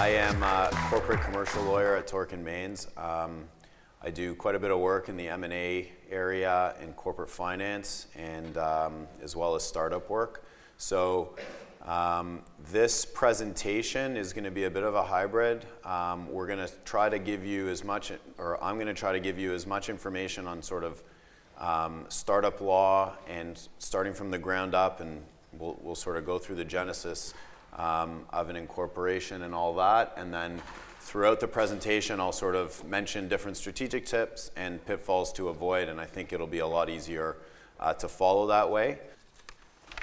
I am a corporate commercial lawyer at Tork & Mains. I do quite a bit of work in the M&A area in corporate finance and as well as startup work. So this presentation is going to be a bit of a hybrid. We're going to try to give you as much, or I'm going to try to give you as much information on sort of startup law and starting from the ground up, and we'll sort of go through the genesis of an incorporation and all that, and then throughout the presentation I'll sort of mention different strategic tips and pitfalls to avoid, and I think it'll be a lot easier to follow that way.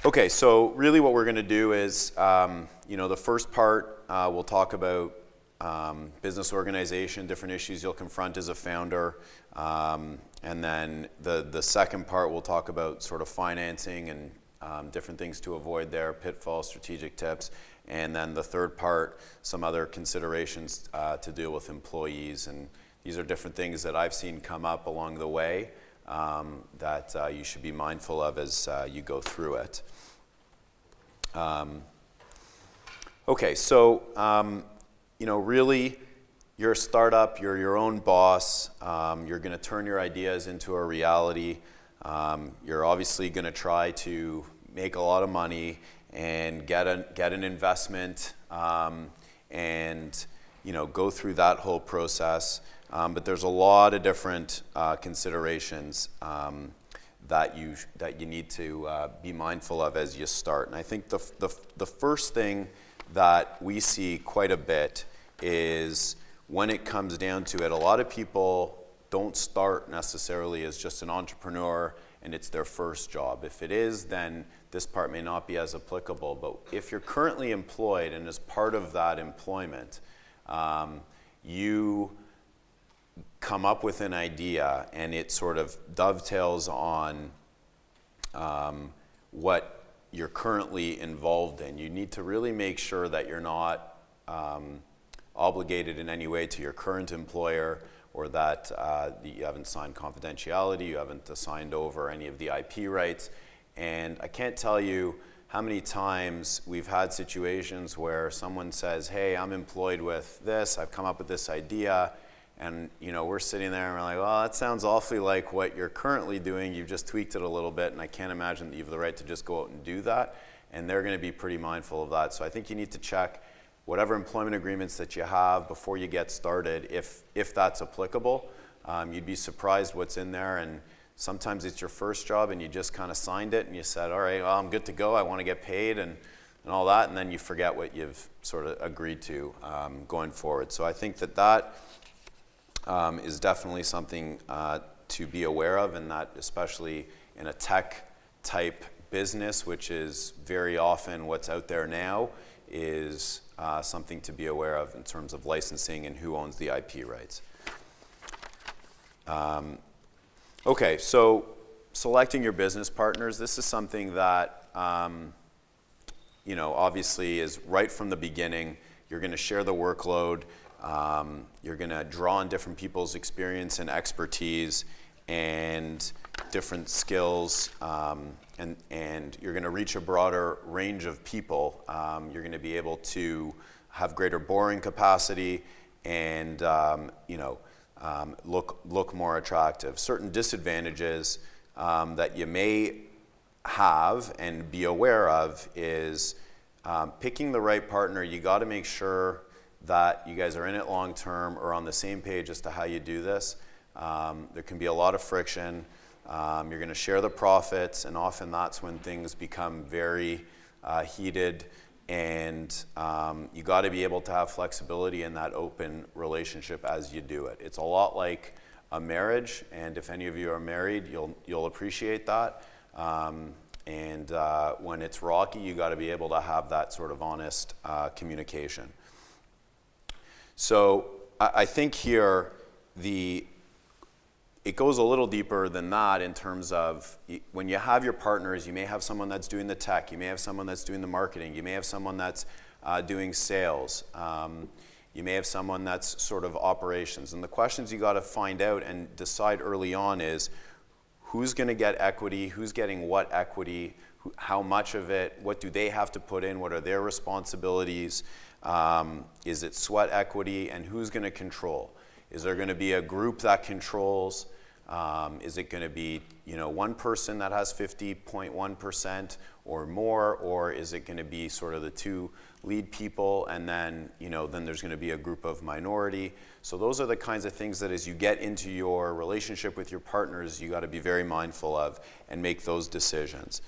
Okay, so really what we're going to do is, the first part we'll talk about business organization, different issues you'll confront as a founder, and then the second part we'll talk about sort of financing and different things to avoid there, pitfalls, strategic tips, and then the third part, some other considerations to deal with employees. And these are different things that I've seen come up along the way that you should be mindful of as you go through it. Okay, so really, you're a startup, you're your own boss, you're going to turn your ideas into a reality. You're obviously going to try to make a lot of money and get an investment and go through that whole process. But there's a lot of different considerations that you need to be mindful of as you start. And I think the first thing that we see quite a bit is when it comes down to it, a lot of people don't start necessarily as just an entrepreneur and it's their first job. If it is, then this part may not be as applicable. But if you're currently employed and as part of that employment, you come up with an idea and it sort of dovetails on what you're currently involved in, you need to really make sure that you're not obligated in any way to your current employer, or that you haven't signed confidentiality, you haven't signed over any of the IP rights. And I can't tell you how many times we've had situations where someone says, hey, I'm employed with this, I've come up with this idea, and we're sitting there and we're like, well, that sounds awfully like what you're currently doing, you've just tweaked it a little bit, and I can't imagine that you have the right to just go out and do that. And they're going to be pretty mindful of that. So I think you need to check whatever employment agreements that you have before you get started, if that's applicable. You'd be surprised what's in there, and sometimes it's your first job and you just kind of signed it and you said, all right, well, I'm good to go, I want to get paid and all that, and then you forget what you've sort of agreed to going forward. So I think that is definitely something to be aware of, and that especially in a tech type business, which is very often what's out there now, is something to be aware of in terms of licensing and who owns the IP rights. Okay, so selecting your business partners, this is something that obviously is right from the beginning. You're going to share the workload. You're going to draw on different people's experience and expertise and different skills, and you're going to reach a broader range of people. You're going to be able to have greater borrowing capacity and look more attractive. Certain disadvantages that you may have and be aware of is picking the right partner. You got to make sure that you guys are in it long term or on the same page as to how you do this. There can be a lot of friction. You're going to share the profits, and often that's when things become very heated, and you got to be able to have flexibility in that open relationship as you do it. It's a lot like a marriage, and if any of you are married, you'll appreciate that. And when it's rocky, you got to be able to have that sort of honest communication. So I think here it goes a little deeper than that in terms of when you have your partners, you may have someone that's doing the tech, you may have someone that's doing the marketing, you may have someone that's doing sales, you may have someone that's sort of operations. And the questions you got to find out and decide early on is who's going to get equity, who's getting what equity, how much of it, what do they have to put in, what are their responsibilities, is it sweat equity, and who's going to control? Is there going to be a group that controls? Is it going to be one person that has 50.1% or more, or is it going to be sort of the two lead people, and then then there's going to be a group of minority? So those are the kinds of things that as you get into your relationship with your partners, you got to be very mindful of and make those decisions.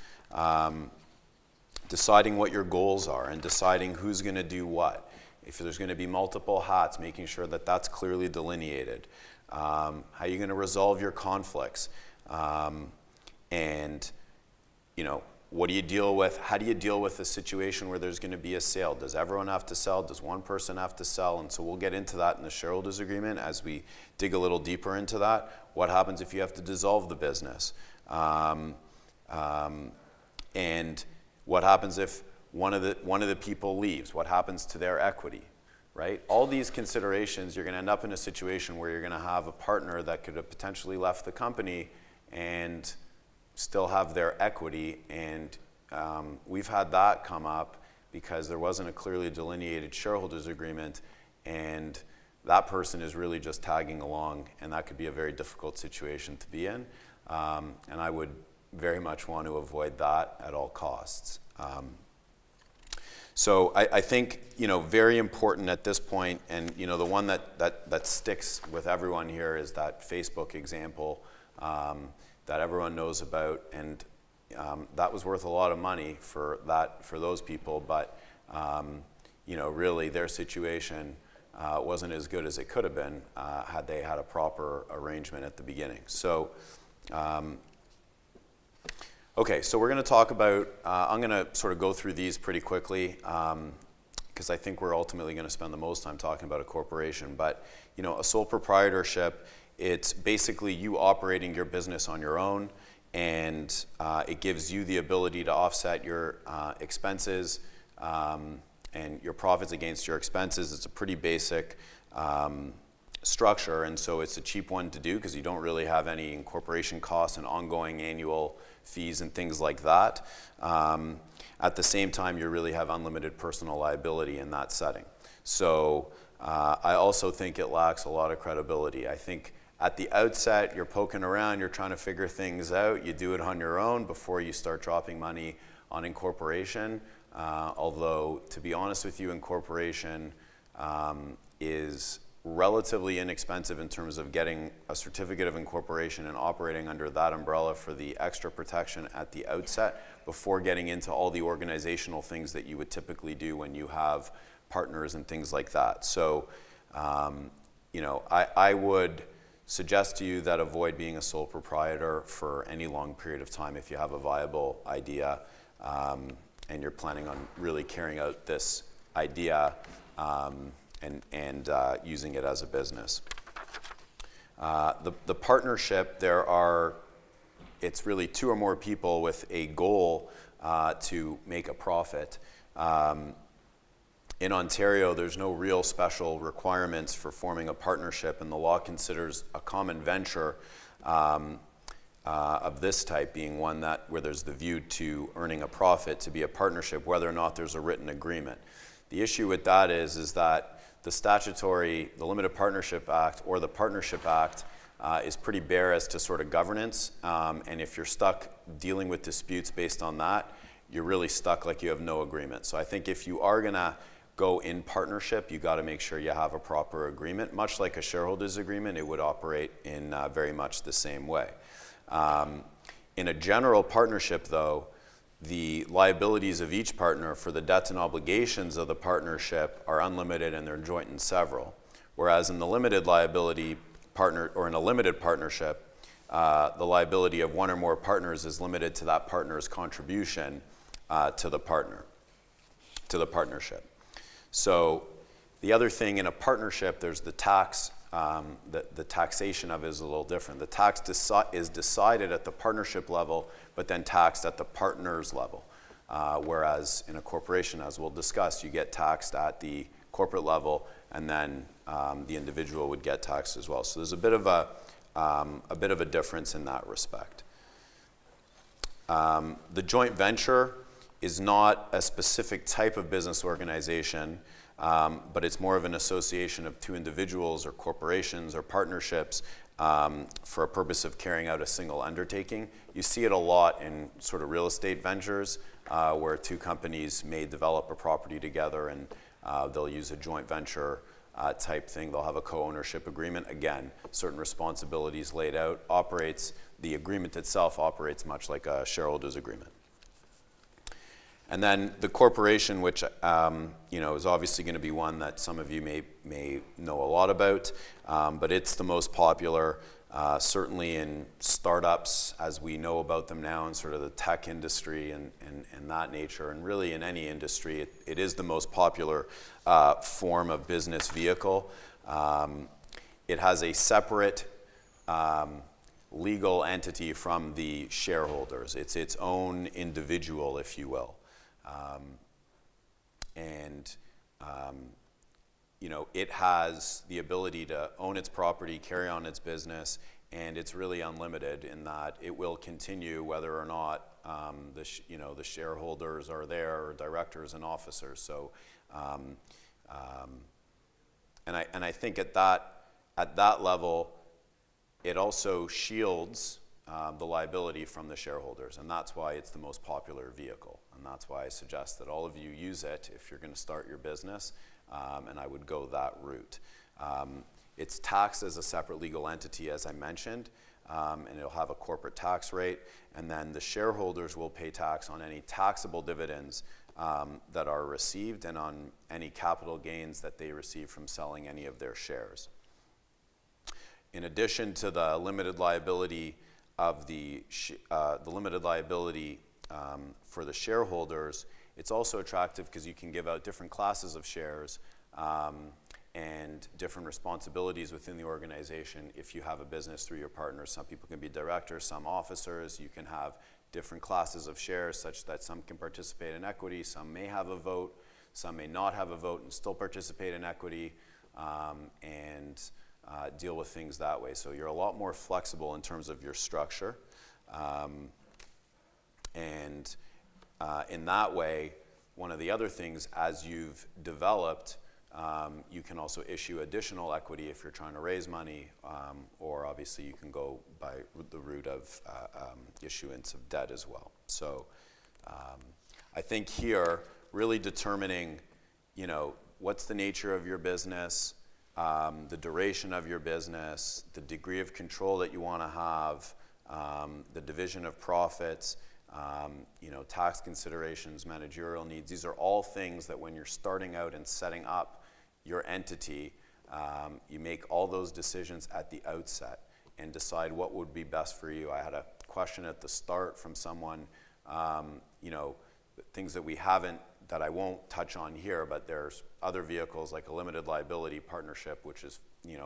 Deciding what your goals are and deciding who's going to do what. If there's going to be multiple hats, making sure that that's clearly delineated. How are you going to resolve your conflicts? And what do you deal with? How do you deal with a situation where there's going to be a sale? Does everyone have to sell? Does one person have to sell? And so we'll get into that in the shareholders agreement as we dig a little deeper into that. What happens if you have to dissolve the business? And what happens if one of the people leaves? What happens to their equity? Right? All these considerations, you're going to end up in a situation where you're going to have a partner that could have potentially left the company and still have their equity. And we've had that come up because there wasn't a clearly delineated shareholders agreement, and that person is really just tagging along, and that could be a very difficult situation to be in. And I would very much want to avoid that at all costs. So I think, very important at this point, and the one that sticks with everyone here is that Facebook example that everyone knows about, and that was worth a lot of money for those people, but really their situation wasn't as good as it could have been had they had a proper arrangement at the beginning. So. Okay, so we're going to talk about, I'm going to sort of go through these pretty quickly because I think we're ultimately going to spend the most time talking about a corporation. But, a sole proprietorship, it's basically you operating your business on your own, and it gives you the ability to offset your expenses and your profits against your expenses. It's a pretty basic structure, and so it's a cheap one to do because you don't really have any incorporation costs and ongoing annual fees and things like that. At the same time, you really have unlimited personal liability in that setting. So I also think it lacks a lot of credibility. I think at the outset, you're poking around, you're trying to figure things out, you do it on your own before you start dropping money on incorporation. Although, to be honest with you, incorporation is relatively inexpensive in terms of getting a certificate of incorporation and operating under that umbrella for the extra protection at the outset before getting into all the organizational things that you would typically do when you have partners and things like that. So, I would suggest to you that avoid being a sole proprietor for any long period of time if you have a viable idea and you're planning on really carrying out this idea and using it as a business. The partnership, it's really two or more people with a goal to make a profit. In Ontario, there's no real special requirements for forming a partnership, and the law considers a common venture of this type being one where there's the view to earning a profit to be a partnership, whether or not there's a written agreement. The issue with that is that the Limited Partnership Act or the Partnership Act is pretty bare as to sort of governance, and if you're stuck dealing with disputes based on that, you're really stuck like you have no agreement. So I think if you are going to go in partnership, you got to make sure you have a proper agreement. Much like a shareholders agreement, it would operate in very much the same way. In a general partnership, though, the liabilities of each partner for the debts and obligations of the partnership are unlimited and they're joint and several. Whereas in the limited liability partner, or in a limited partnership, the liability of one or more partners is limited to that partner's contribution to the partnership. So the other thing in a partnership, there's the tax. The taxation of it is a little different. The tax is decided at the partnership level, but then taxed at the partner's level. Whereas in a corporation, as we'll discuss, you get taxed at the corporate level, and then the individual would get taxed as well. So there's a bit of a difference in that respect. The joint venture is not a specific type of business organization, but it's more of an association of two individuals or corporations or partnerships for a purpose of carrying out a single undertaking. You see it a lot in sort of real estate ventures where two companies may develop a property together and they'll use a joint venture type thing. They'll have a co-ownership agreement. Again, certain responsibilities laid out. The agreement itself operates much like a shareholders agreement. And then the corporation, which is obviously going to be one that some of you may know a lot about, but it's the most popular, certainly in startups as we know about them now in sort of the tech industry and that nature, and really in any industry, it is the most popular form of business vehicle. It has a separate legal entity from the shareholders. It's its own individual, if you will. It has the ability to own its property, carry on its business, and it's really unlimited in that it will continue whether or not the shareholders are there, or directors and officers. So, and I think at that level, it also shields the liability from the shareholders, and that's why it's the most popular vehicle. And that's why I suggest that all of you use it if you're going to start your business, and I would go that route. It's taxed as a separate legal entity, as I mentioned, and it'll have a corporate tax rate, and then the shareholders will pay tax on any taxable dividends that are received and on any capital gains that they receive from selling any of their shares. In addition to the limited liability of the limited liability for the shareholders, it's also attractive because you can give out different classes of shares and different responsibilities within the organization if you have a business through your partners. Some people can be directors, some officers. You can have different classes of shares such that some can participate in equity, some may have a vote, some may not have a vote and still participate in equity, and deal with things that way. So you're a lot more flexible in terms of your structure. In that way, one of the other things, as you've developed, you can also issue additional equity if you're trying to raise money, or obviously you can go by the route of issuance of debt as well. So I think here, really determining, what's the nature of your business, the duration of your business, the degree of control that you want to have, the division of profits, tax considerations, managerial needs. These are all things that when you're starting out and setting up your entity, you make all those decisions at the outset and decide what would be best for you. I had a question at the start from someone, things that I won't touch on here, but there's other vehicles like a limited liability partnership, which is,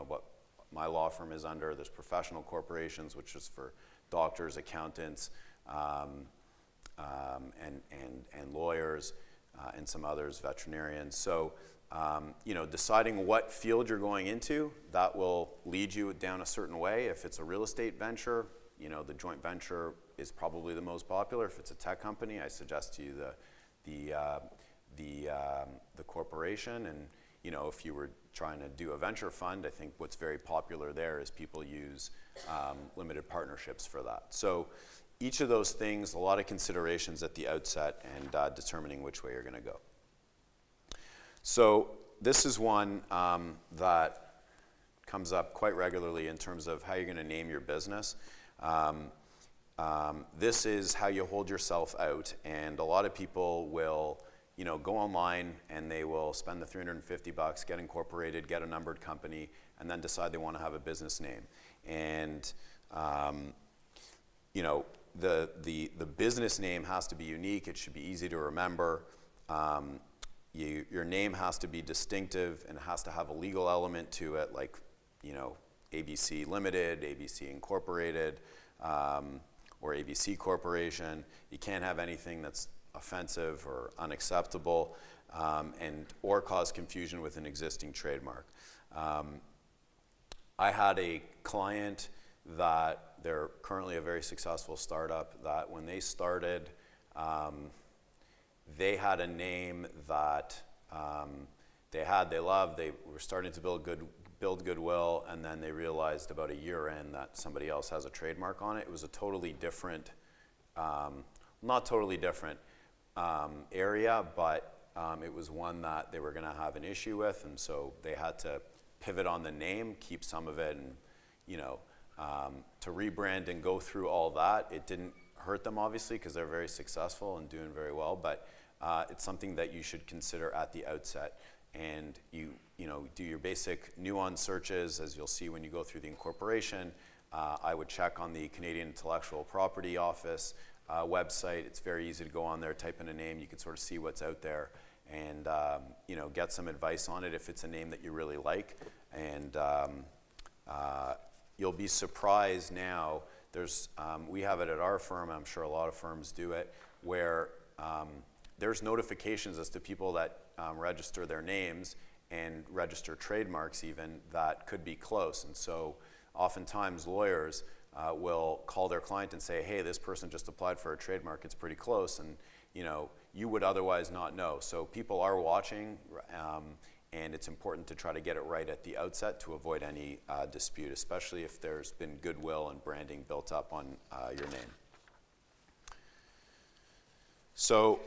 what my law firm is under. There's professional corporations, which is for doctors, accountants, and lawyers, and some others, veterinarians. So, deciding what field you're going into, that will lead you down a certain way. If it's a real estate venture, the joint venture is probably the most popular. If it's a tech company, I suggest to you the corporation. And if you were trying to do a venture fund, I think what's very popular there is people use limited partnerships for that. So each of those things, a lot of considerations at the outset and determining which way you're going to go. So this is one that comes up quite regularly in terms of how you're going to name your business. This is how you hold yourself out, and a lot of people will go online and they will spend the $350, get incorporated, get a numbered company, and then decide they want to have a business name. And the business name has to be unique. It should be easy to remember. Your name has to be distinctive and it has to have a legal element to it, like ABC Limited, ABC Incorporated, or ABC Corporation. You can't have anything that's offensive or unacceptable, or cause confusion with an existing trademark. I had a client that they're currently a very successful startup, that when they started, they had a name that they loved, they were starting to build goodwill, and then they realized about a year in that somebody else has a trademark on it. It was a totally different, not totally different area, but it was one that they were going to have an issue with, and so they had to pivot on the name, keep some of it, and to rebrand and go through all that. It didn't hurt them, obviously, because they're very successful and doing very well, but it's something that you should consider at the outset. And you do your basic nuance searches, as you'll see when you go through the incorporation. I would check on the Canadian Intellectual Property Office website. It's very easy to go on there, type in a name, you can sort of see what's out there, and get some advice on it if it's a name that you really like. And you'll be surprised now. We have it at our firm, I'm sure a lot of firms do it, where there's notifications as to people that register their names and register trademarks even that could be close. And so oftentimes lawyers will call their client and say, hey, this person just applied for a trademark, it's pretty close, and you would otherwise not know. So people are watching, and it's important to try to get it right at the outset to avoid any dispute, especially if there's been goodwill and branding built up on your name. So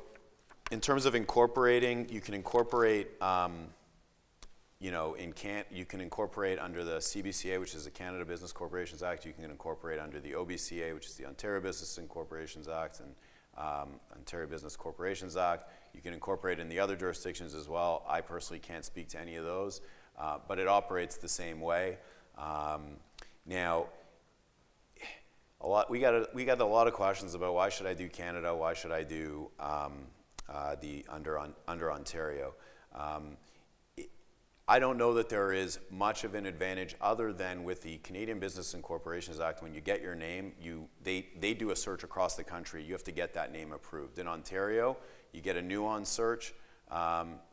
in terms of incorporating, you can incorporate, you can incorporate under the CBCA, which is the Canada Business Corporations Act. You can incorporate under the OBCA, which is the Ontario Business Incorporations Act, and Ontario Business Corporations Act. You can incorporate in the other jurisdictions as well. I personally can't speak to any of those, but it operates the same way. Now, we got a lot of questions about why should I do Canada, why should I do under Ontario. I don't know that there is much of an advantage other than with the Canadian Business and Corporations Act. When you get your name, they do a search across the country. You have to get that name approved. In Ontario, you get a nuance search.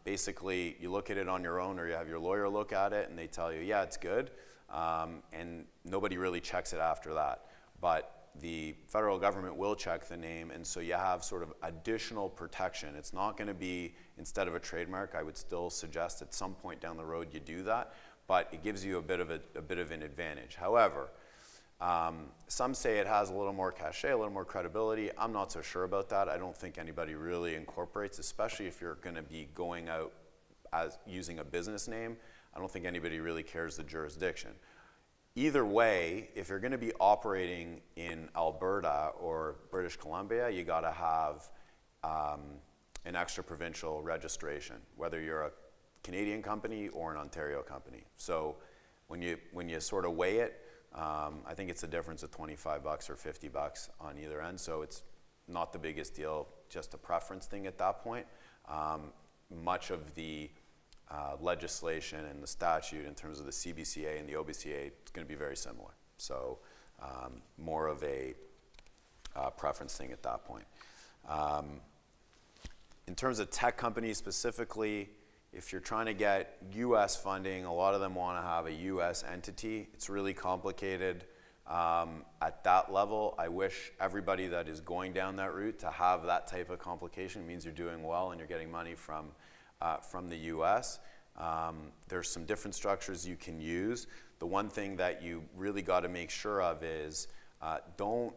Basically, you look at it on your own, or you have your lawyer look at it, and they tell you, yeah, it's good, and nobody really checks it after that. But the federal government will check the name, and so you have sort of additional protection. It's not going to be, instead of a trademark, I would still suggest at some point down the road you do that, but it gives you a bit of an advantage. However, some say it has a little more cachet, a little more credibility. I'm not so sure about that. I don't think anybody really incorporates, especially if you're going to be going out as using a business name. I don't think anybody really cares the jurisdiction. Either way, if you're going to be operating in Alberta or British Columbia, you got to have an extra provincial registration, whether you're a Canadian company or an Ontario company. So when you sort of weigh it, I think it's a difference of $25 or $50 on either end. So it's not the biggest deal, just a preference thing at that point. Much of the legislation and the statute in terms of the CBCA and the OBCA, it's going to be very similar. So more of a preference thing at that point. In terms of tech companies specifically, if you're trying to get US funding, a lot of them want to have a US entity. It's really complicated at that level. I wish everybody that is going down that route to have that type of complication. It means you're doing well and you're getting money from the US. There's some different structures you can use. The one thing that you really got to make sure of is don't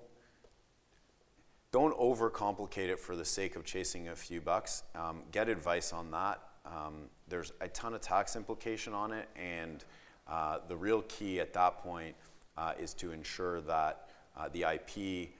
overcomplicate it for the sake of chasing a few bucks. Get advice on that. There's a ton of tax implication on it, and the real key at that point is to ensure that the IP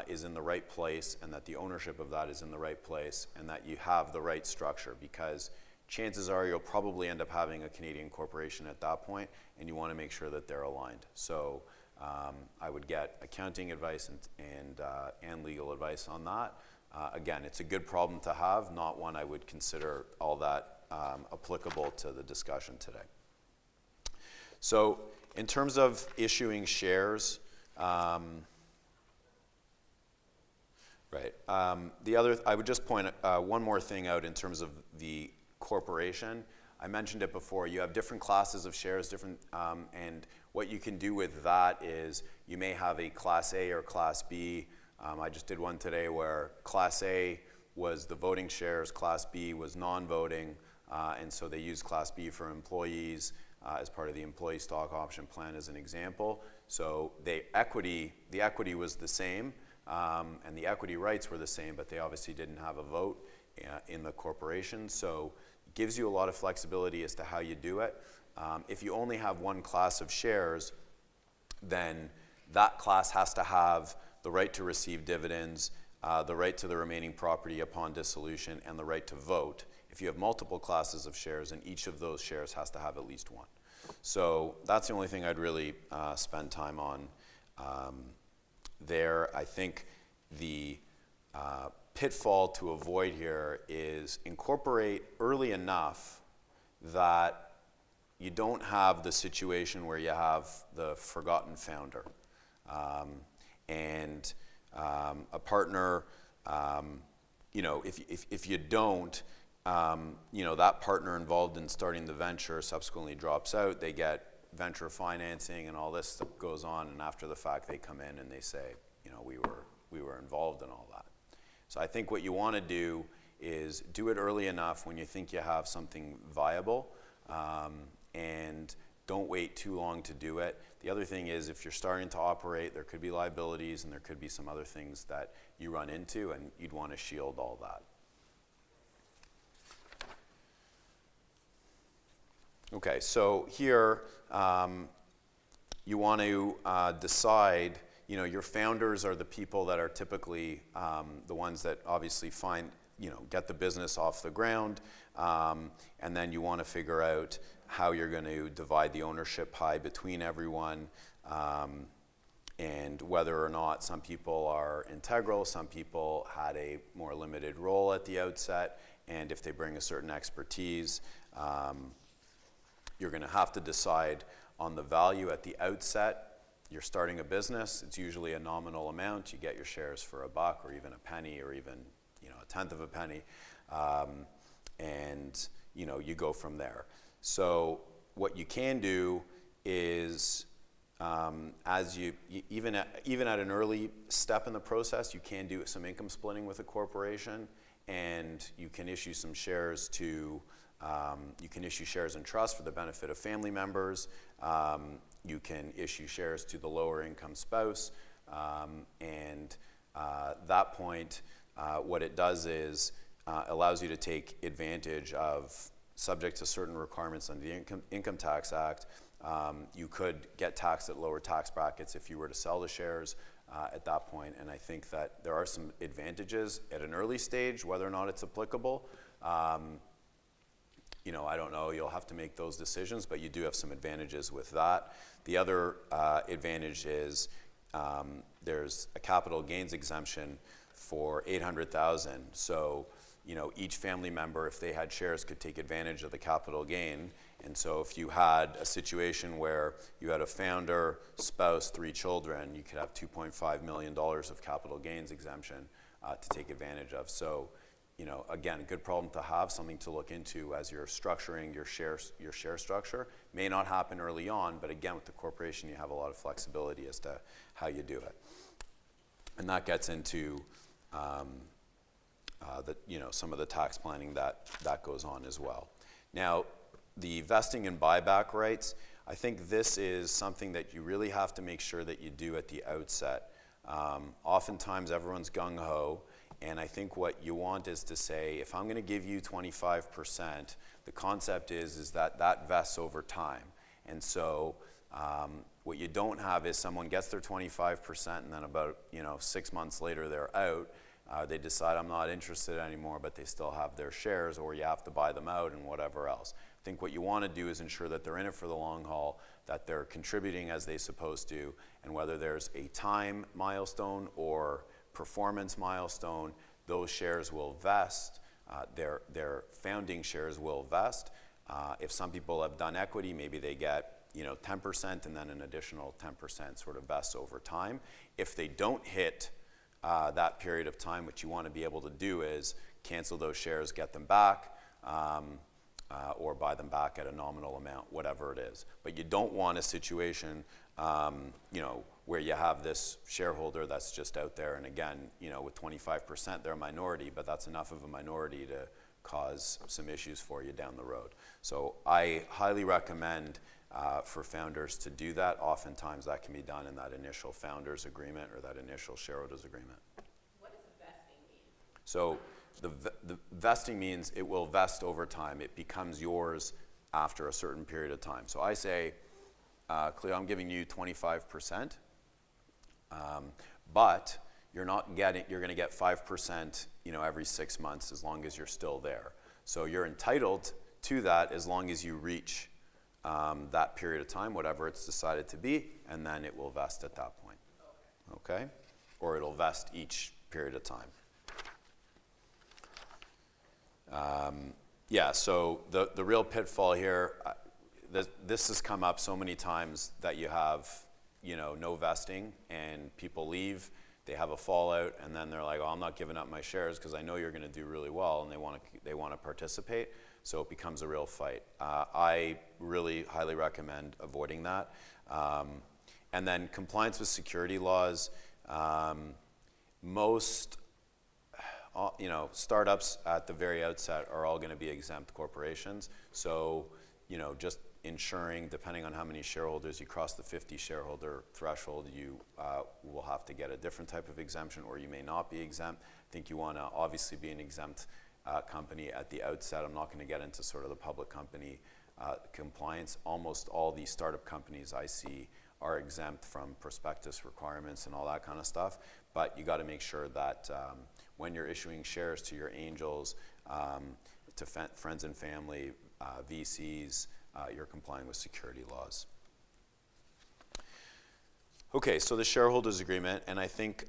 is in the right place, and that the ownership of that is in the right place, and that you have the right structure, because chances are you'll probably end up having a Canadian corporation at that point, and you want to make sure that they're aligned. So I would get accounting advice and legal advice on that. Again, it's a good problem to have, not one I would consider all that applicable to the discussion today. So in terms of issuing shares, I would just point one more thing out in terms of the corporation. I mentioned it before. You have different classes of shares, and what you can do with that is you may have a Class A or Class B. I just did one today where Class A was the voting shares, Class B was non-voting, and so they use Class B for employees as part of the employee stock option plan as an example. So the equity was the same, and the equity rights were the same, but they obviously didn't have a vote in the corporation. So it gives you a lot of flexibility as to how you do it. If you only have one class of shares, then that class has to have the right to receive dividends, the right to the remaining property upon dissolution, and the right to vote. If you have multiple classes of shares, then each of those shares has to have at least one. So that's the only thing I'd really spend time on there. I think the pitfall to avoid here is incorporate early enough that you don't have the situation where you have the forgotten founder. And a partner, if you don't, that partner involved in starting the venture subsequently drops out, they get venture financing and all this stuff goes on, and after the fact they come in and they say, we were involved in all that. So I think what you want to do is do it early enough when you think you have something viable, and don't wait too long to do it. The other thing is, if you're starting to operate, there could be liabilities and there could be some other things that you run into, and you'd want to shield all that. Okay, so here you want to decide, your founders are the people that are typically the ones that obviously get the business off the ground, and then you want to figure out how you're going to divide the ownership pie between everyone, and whether or not some people are integral, some people had a more limited role at the outset, and if they bring a certain expertise, you're going to have to decide on the value at the outset. You're starting a business, it's usually a nominal amount. You get your shares for $1 or even a penny or even a tenth of a penny, and you go from there. So what you can do is, even at an early step in the process, you can do some income splitting with a corporation, and you can issue some shares to. You can issue shares in trust for the benefit of family members. You can issue shares to the lower income spouse, and that point, what it does is allows you to take advantage of, subject to certain requirements under the Income Tax Act. You could get taxed at lower tax brackets if you were to sell the shares at that point, and I think that there are some advantages at an early stage. Whether or not it's applicable, I don't know, you'll have to make those decisions, but you do have some advantages with that. The other advantage is there's a capital gains exemption for $800,000. So, each family member, if they had shares, could take advantage of the capital gain. And so if you had a situation where you had a founder, spouse, 3 children, you could have $2.5 million of capital gains exemption to take advantage of. So, again, a good problem to have, something to look into as you're structuring your share structure. May not happen early on, but again, with the corporation, you have a lot of flexibility as to how you do it. And that gets into some of the tax planning that goes on as well. Now, the vesting and buyback rights, I think this is something that you really have to make sure that you do at the outset. Oftentimes, everyone's gung-ho. And I think what you want is to say, if I'm going to give you 25%, the concept is that vests over time. And so what you don't have is someone gets their 25% and then about 6 months later they're out. They decide, I'm not interested anymore, but they still have their shares, or you have to buy them out and whatever else. I think what you want to do is ensure that they're in it for the long haul, that they're contributing as they're supposed to, and whether there's a time milestone or performance milestone, those shares will vest. Their founding shares will vest. If some people have done equity, maybe they get 10% and then an additional 10% sort of vests over time. If they don't hit that period of time, what you want to be able to do is cancel those shares, get them back, or buy them back at a nominal amount, whatever it is. But you don't want a situation, where you have this shareholder that's just out there, and again, with 25%, they're a minority, but that's enough of a minority to cause some issues for you down the road. So I highly recommend for founders to do that. Oftentimes that can be done in that initial founders agreement or that initial shareholders agreement. What does vesting mean? So the vesting means it will vest over time. It becomes yours after a certain period of time. So I say, Cleo, I'm giving you 25%, but you're going to get 5%, every 6 months as long as you're still there. So you're entitled to that as long as you reach that period of time, whatever it's decided to be, and then it will vest at that point. Okay? Or it'll vest each period of time. So the real pitfall here, this has come up so many times that you have, no vesting and people leave, they have a fallout, and then they're like, oh, I'm not giving up my shares because I know you're going to do really well, and they want to participate, so it becomes a real fight. I really highly recommend avoiding that. And then compliance with security laws. Most startups at the very outset are all going to be exempt corporations. So, just ensuring, depending on how many shareholders you cross the 50 shareholder threshold, you will have to get a different type of exemption, or you may not be exempt. I think you want to obviously be an exempt company at the outset. I'm not going to get into sort of the public company compliance. Almost all the startup companies I see are exempt from prospectus requirements and all that kind of stuff. But you got to make sure that when you're issuing shares to your angels, to friends and family, VCs, you're complying with security laws. Okay, so the shareholders agreement, and I think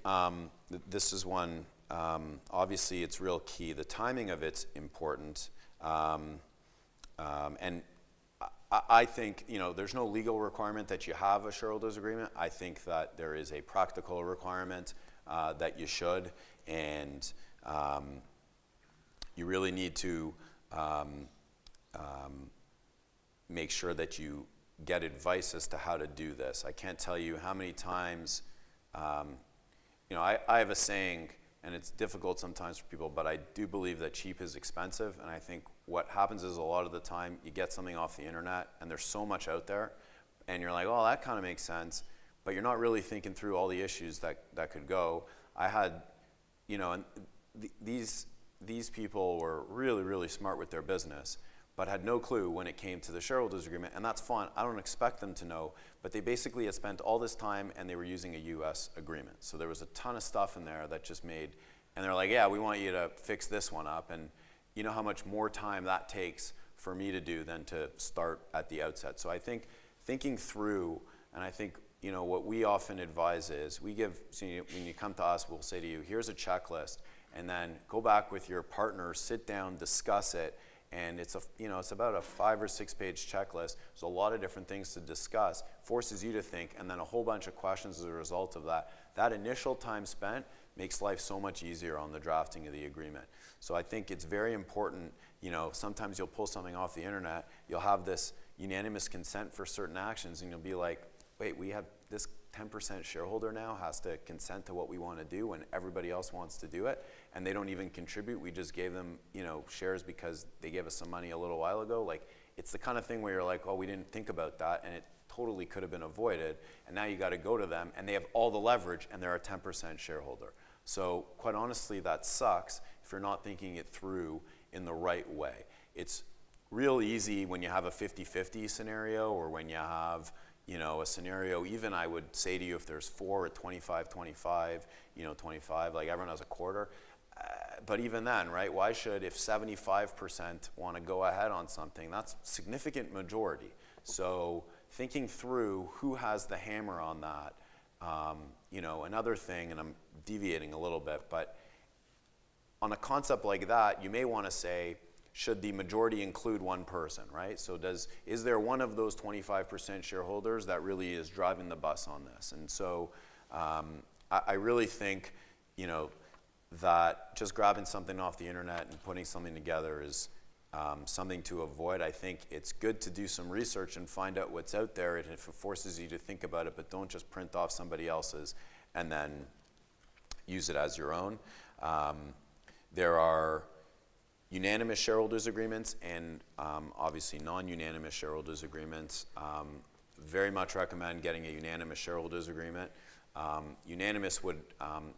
this is one, obviously it's real key. The timing of it's important. And I think, there's no legal requirement that you have a shareholders agreement. I think that there is a practical requirement that you should, and you really need to make sure that you get advice as to how to do this. I can't tell you how many times, I have a saying, and it's difficult sometimes for people, but I do believe that cheap is expensive, and I think what happens is a lot of the time you get something off the internet, and there's so much out there, and you're like, oh, that kind of makes sense, but you're not really thinking through all the issues that could go. I had, and these people were really, really smart with their business, but had no clue when it came to the shareholders agreement, and that's fine. I don't expect them to know, but they basically had spent all this time and they were using a US agreement. So there was a ton of stuff in there that just made, and they're like, yeah, we want you to fix this one up, and you know how much more time that takes for me to do than to start at the outset. So I think thinking through, and I think, what we often advise is, when you come to us, we'll say to you, here's a checklist, and then go back with your partner, sit down, discuss it, and it's about a 5 or 6 page checklist. There's a lot of different things to discuss, forces you to think, and then a whole bunch of questions as a result of that. That initial time spent makes life so much easier on the drafting of the agreement. So I think it's very important, sometimes you'll pull something off the internet, you'll have this unanimous consent for certain actions, and you'll be like, wait, we have this 10% shareholder now has to consent to what we want to do when everybody else wants to do it, and they don't even contribute. We just gave them, shares because they gave us some money a little while ago. Like, it's the kind of thing where you're like, oh, we didn't think about that, and it totally could have been avoided, and now you got to go to them, and they have all the leverage, and they're a 10% shareholder. So quite honestly, that sucks if you're not thinking it through in the right way. It's real easy when you have a 50-50 scenario, or when you have a scenario, even I would say to you, if there's 4 at 25-25, 25, like everyone has a quarter. But even then, right, why should, if 75% want to go ahead on something, that's significant majority. So thinking through who has the hammer on that, another thing, and I'm deviating a little bit, but on a concept like that, you may want to say, should the majority include one person, right? So is there one of those 25% shareholders that really is driving the bus on this? And so I really think, that just grabbing something off the internet and putting something together is something to avoid. I think it's good to do some research and find out what's out there, and if it forces you to think about it, but don't just print off somebody else's and then use it as your own. There are unanimous shareholders agreements and obviously non-unanimous shareholders agreements. Very much recommend getting a unanimous shareholders agreement. Unanimous would,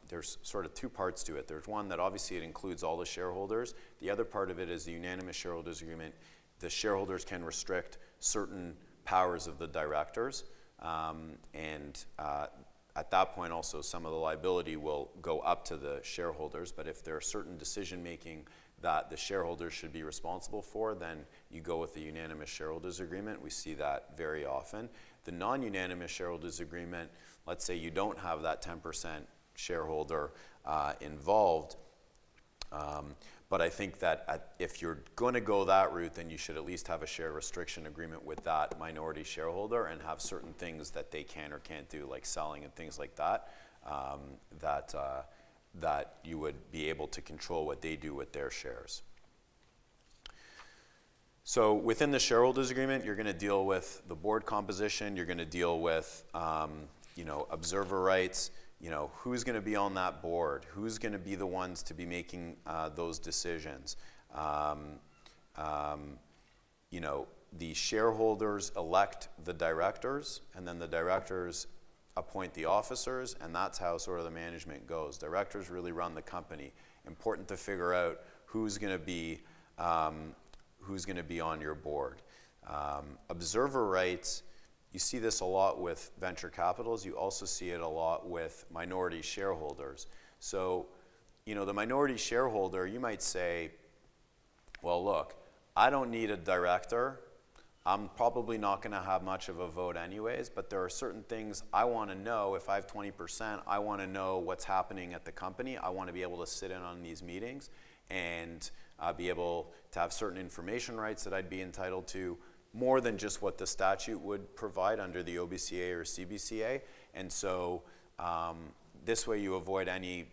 there's sort of two parts to it. There's one that obviously it includes all the shareholders. The other part of it is the unanimous shareholders agreement. The shareholders can restrict certain powers of the directors, and at that point also some of the liability will go up to the shareholders, but if there are certain decision making that the shareholders should be responsible for, then you go with the unanimous shareholders agreement. We see that very often. The non-unanimous shareholders agreement, let's say you don't have that 10% shareholder involved, but I think that if you're going to go that route, then you should at least have a share restriction agreement with that minority shareholder and have certain things that they can or can't do, like selling and things like that, that you would be able to control what they do with their shares. So within the shareholders agreement, you're going to deal with the board composition, you're going to deal with observer rights, who's going to be on that board, who's going to be the ones to be making those decisions. The shareholders elect the directors, and then the directors appoint the officers, and that's how sort of the management goes. Directors really run the company. Important to figure out who's going to be on your board. Observer rights, you see this a lot with venture capitals. You also see it a lot with minority shareholders. So, the minority shareholder, you might say, well, look, I don't need a director. I'm probably not going to have much of a vote anyways, but there are certain things I want to know. If I have 20%, I want to know what's happening at the company. I want to be able to sit in on these meetings and be able to have certain information rights that I'd be entitled to, more than just what the statute would provide under the OBCA or CBCA. And so this way you avoid any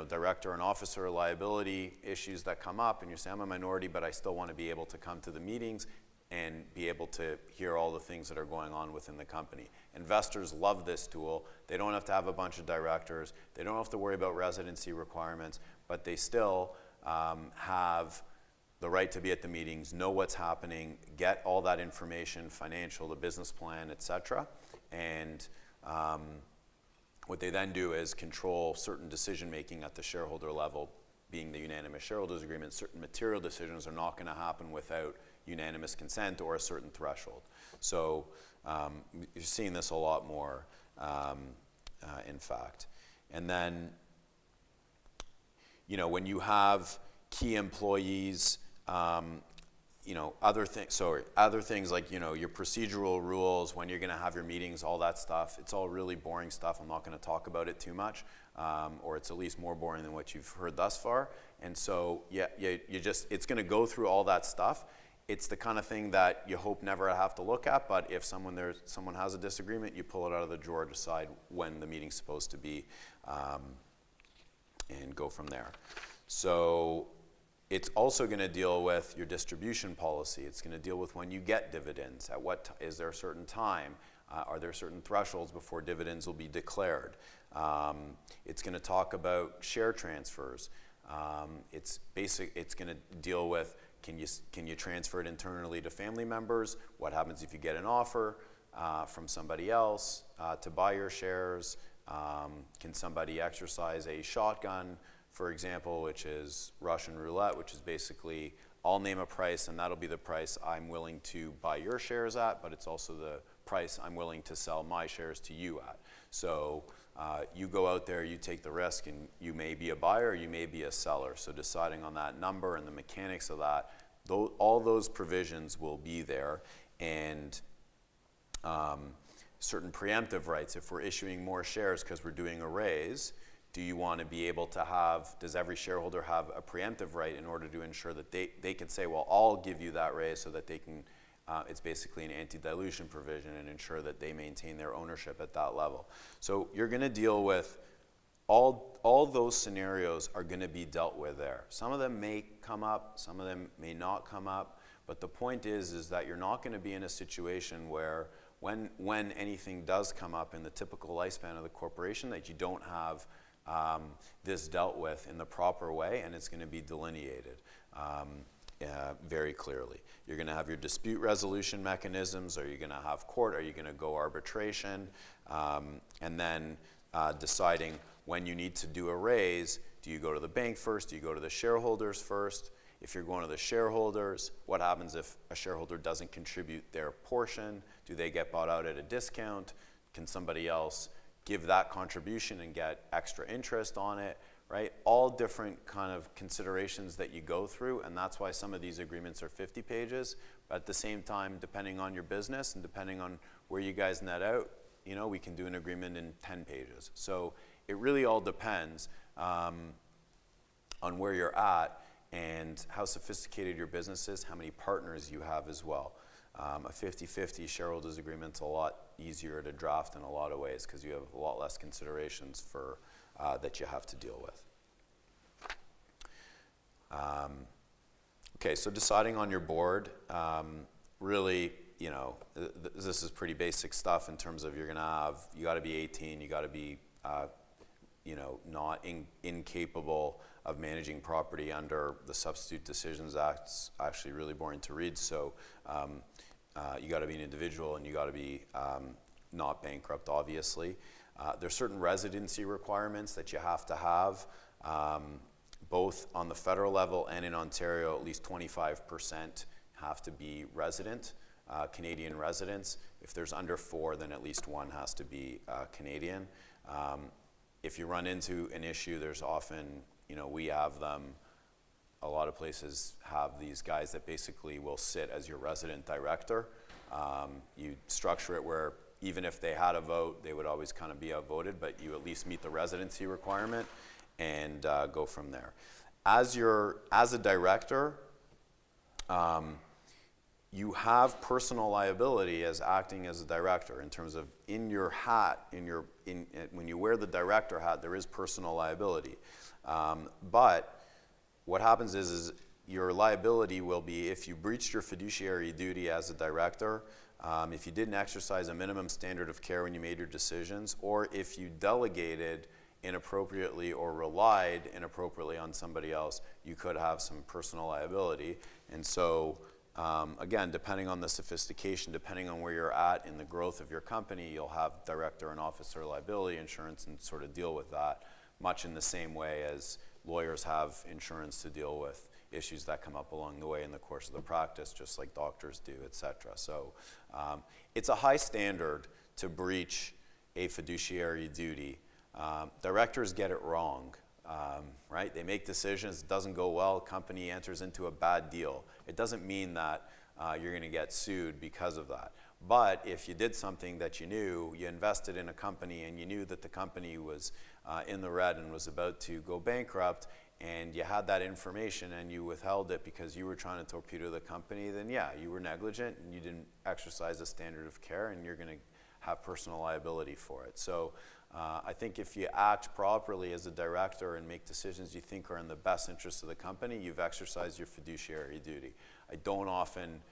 director and officer liability issues that come up, and you say, I'm a minority, but I still want to be able to come to the meetings and be able to hear all the things that are going on within the company. Investors love this tool. They don't have to have a bunch of directors. They don't have to worry about residency requirements, but they still have the right to be at the meetings, know what's happening, get all that information, financial, the business plan, etc. And what they then do is control certain decision making at the shareholder level, being the unanimous shareholders agreement. Certain material decisions are not going to happen without unanimous consent or a certain threshold. So you're seeing this a lot more, in fact. And then, when you have key employees, other things like, your procedural rules, when you're going to have your meetings, all that stuff, it's all really boring stuff. I'm not going to talk about it too much, or it's at least more boring than what you've heard thus far. And so, it's going to go through all that stuff. It's the kind of thing that you hope never have to look at, but if someone has a disagreement, you pull it out of the drawer, decide when the meeting's supposed to be, and go from there. So it's also going to deal with your distribution policy. It's going to deal with when you get dividends. Is there a certain time? Are there certain thresholds before dividends will be declared? It's going to talk about share transfers. It's going to deal with, can you transfer it internally to family members? What happens if you get an offer from somebody else to buy your shares? Can somebody exercise a shotgun, for example, which is Russian roulette, which is basically, I'll name a price and that'll be the price I'm willing to buy your shares at, but it's also the price I'm willing to sell my shares to you at. So you go out there, you take the risk, and you may be a buyer, you may be a seller. So deciding on that number and the mechanics of that, all those provisions will be there. And certain preemptive rights, if we're issuing more shares because we're doing a raise, do you want to be able to does every shareholder have a preemptive right in order to ensure that they can say, well, I'll give you that raise so that they can, it's basically an anti-dilution provision, and ensure that they maintain their ownership at that level. So you're going to deal with all those scenarios are going to be dealt with there. Some of them may come up, some of them may not come up, but the point is that you're not going to be in a situation where when anything does come up in the typical lifespan of the corporation, that you don't have this dealt with in the proper way, and it's going to be delineated very clearly. You're going to have your dispute resolution mechanisms. Are you going to have court? Are you going to go arbitration? And then deciding when you need to do a raise. Do you go to the bank first? Do you go to the shareholders first? If you're going to the shareholders, what happens if a shareholder doesn't contribute their portion? Do they get bought out at a discount? Can somebody else give that contribution and get extra interest on it, right? All different kind of considerations that you go through, and that's why some of these agreements are 50 pages. But at the same time, depending on your business and depending on where you guys net out, we can do an agreement in 10 pages. So it really all depends on where you're at and how sophisticated your business is, how many partners you have as well. A 50-50 shareholders agreement's a lot easier to draft in a lot of ways because you have a lot less considerations for that you have to deal with. Okay, so deciding on your board, really, this is pretty basic stuff in terms of you got to be 18, you got to be, not incapable of managing property under the Substitute Decisions Act. It's actually really boring to read, so you got to be an individual and you got to be not bankrupt, obviously. There's certain residency requirements that you have to have, both on the federal level and in Ontario. At least 25% have to be resident, Canadian residents. If there's under 4, then at least 1 has to be Canadian. If you run into an issue, there's often, we have them, a lot of places have these guys that basically will sit as your resident director. You structure it where even if they had a vote, they would always kind of be outvoted, but you at least meet the residency requirement and go from there. As a director, you have personal liability as acting as a director in terms of in your hat, when you wear the director hat, there is personal liability. But what happens is your liability will be if you breached your fiduciary duty as a director, if you didn't exercise a minimum standard of care when you made your decisions, or if you delegated inappropriately or relied inappropriately on somebody else, you could have some personal liability. And so, again, depending on the sophistication, depending on where you're at in the growth of your company, you'll have director and officer liability insurance and sort of deal with that much in the same way as lawyers have insurance to deal with issues that come up along the way in the course of the practice, just like doctors do, et cetera. So it's a high standard to breach a fiduciary duty. Directors get it wrong, right? They make decisions, it doesn't go well, company enters into a bad deal. It doesn't mean that you're going to get sued because of that. But if you did something that you knew, you invested in a company and you knew that the company was in the red and was about to go bankrupt, and you had that information and you withheld it because you were trying to torpedo the company, then yeah, you were negligent and you didn't exercise a standard of care, and you're going to have personal liability for it. So I think if you act properly as a director and make decisions you think are in the best interest of the company, you've exercised your fiduciary duty. I don't often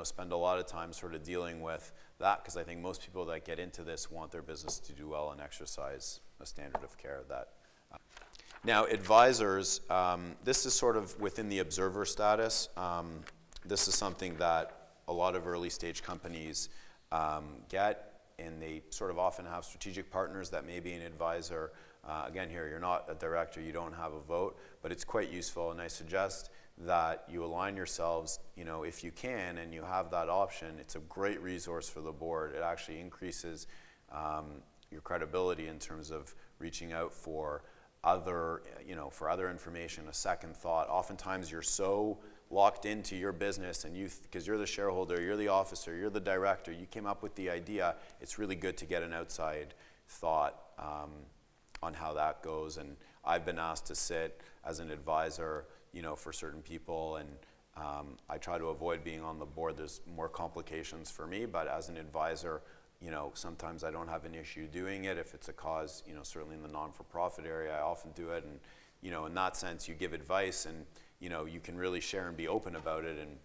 spend a lot of time sort of dealing with that, because I think most people that get into this want their business to do well and exercise a standard of care that. Now, advisors, this is sort of within the observer status. This is something that a lot of early stage companies get, and they sort of often have strategic partners that may be an advisor. Again, here, you're not a director, you don't have a vote, but it's quite useful, and I suggest that you align yourselves, if you can, and you have that option. It's a great resource for the board. It actually increases your credibility in terms of reaching out for other information, a second thought. Oftentimes you're so locked into your business, and because you're the shareholder, you're the officer, you're the director, you came up with the idea, it's really good to get an outside thought on how that goes. And I've been asked to sit as an advisor, for certain people, and I try to avoid being on the board. There's more complications for me, but as an advisor, sometimes I don't have an issue doing it. If it's a cause, certainly in the non-for-profit area, I often do it. And, in that sense, you give advice and, you can really share and be open about it. And,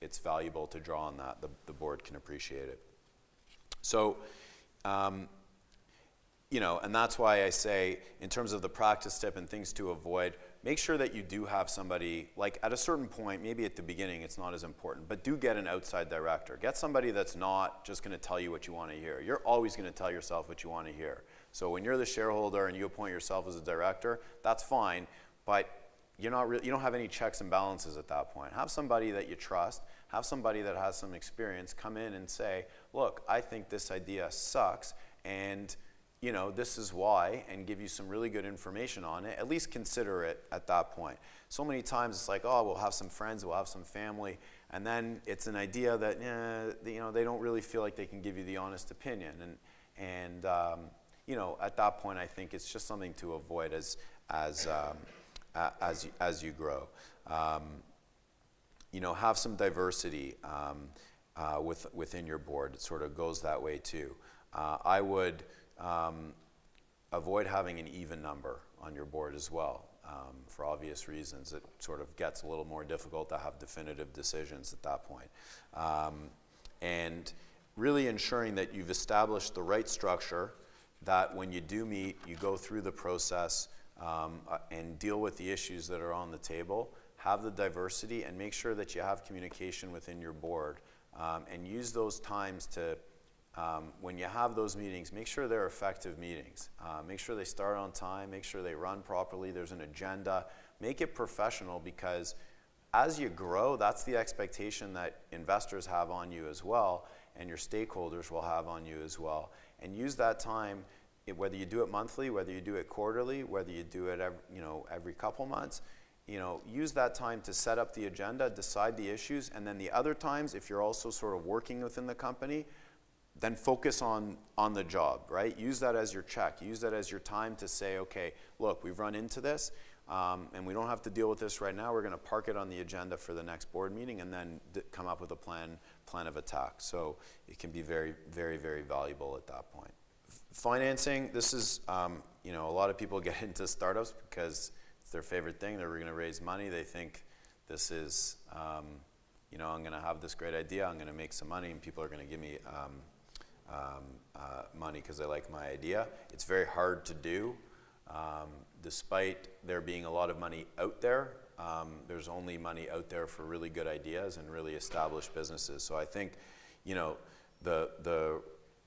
it's valuable to draw on that. The board can appreciate it. So, and that's why I say, in terms of the practice tip and things to avoid, make sure that you do have somebody, like at a certain point, maybe at the beginning it's not as important, but do get an outside director. Get somebody that's not just going to tell you what you want to hear. You're always going to tell yourself what you want to hear. So when you're the shareholder and you appoint yourself as a director, that's fine, but you don't have any checks and balances at that point. Have somebody that you trust, have somebody that has some experience come in and say, look, I think this idea sucks, and this is why, and give you some really good information on it. At least consider it at that point. So many times it's like, oh, we'll have some friends, we'll have some family, and then it's an idea that they don't really feel like they can give you the honest opinion. And at that point, I think it's just something to avoid as you grow. Have some diversity within your board. It sort of goes that way too. I would avoid having an even number on your board as well. For obvious reasons, it sort of gets a little more difficult to have definitive decisions at that point. And really ensuring that you've established the right structure, that when you do meet, you go through the process and deal with the issues that are on the table, have the diversity, and make sure that you have communication within your board, and use those times to, when you have those meetings, make sure they're effective meetings. Make sure they start on time, make sure they run properly, there's an agenda. Make it professional, because as you grow, that's the expectation that investors have on you as well, and your stakeholders will have on you as well. And use that time, whether you do it monthly, whether you do it quarterly, whether you do it every couple months, use that time to set up the agenda, decide the issues, and then the other times, if you're also sort of working within the company, then focus on the job, right? Use that as your check. Use that as your time to say, okay, look, we've run into this, and we don't have to deal with this right now. We're going to park it on the agenda for the next board meeting, and then come up with a plan of attack. So it can be very, very, very valuable at that point. Financing, this is, a lot of people get into startups because it's their favorite thing. They're going to raise money. They think this is, I'm going to have this great idea. I'm going to make some money, and people are going to give me money because they like my idea. It's very hard to do. Despite there being a lot of money out there, there's only money out there for really good ideas and really established businesses. So I think,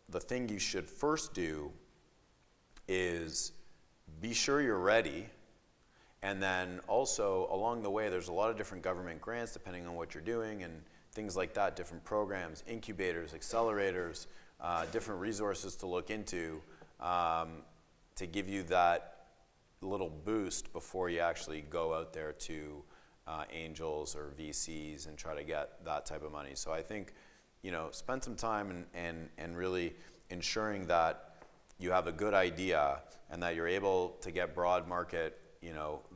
the thing you should first do is be sure you're ready. And then also along the way, there's a lot of different government grants depending on what you're doing and things like that, different programs, incubators, accelerators, different resources to look into to give you that little boost before you actually go out there to angels or VCs and try to get that type of money. So I think, spend some time and really ensuring that you have a good idea and that you're able to get broad market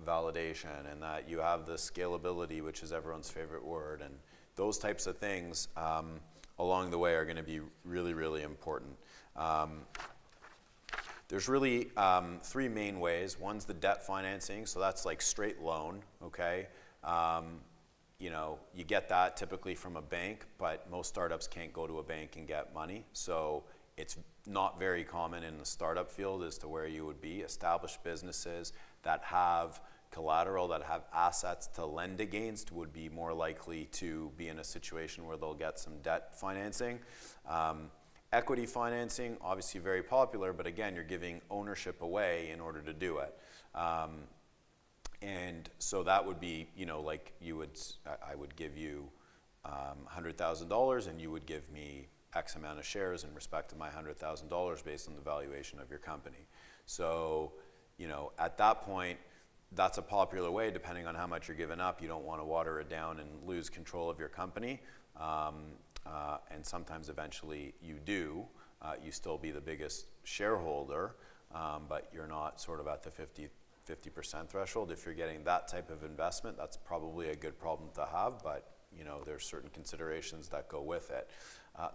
validation, and that you have the scalability, which is everyone's favorite word, and those types of things along the way are going to be really, really important. There's really three main ways. One's the debt financing, so that's like straight loan, okay? You get that typically from a bank, but most startups can't go to a bank and get money, so it's not very common in the startup field as to where you would be. Established businesses that have collateral, that have assets to lend against, would be more likely to be in a situation where they'll get some debt financing. Equity financing, obviously very popular, but again, you're giving ownership away in order to do it. And so that would be, like I would give you $100,000 and you would give me X amount of shares in respect to my $100,000 based on the valuation of your company. So, at that point, that's a popular way, depending on how much you're giving up. You don't want to water it down and lose control of your company. And sometimes eventually you do. You still be the biggest shareholder, but you're not sort of at the 50% threshold. If you're getting that type of investment, that's probably a good problem to have, but there's certain considerations that go with it.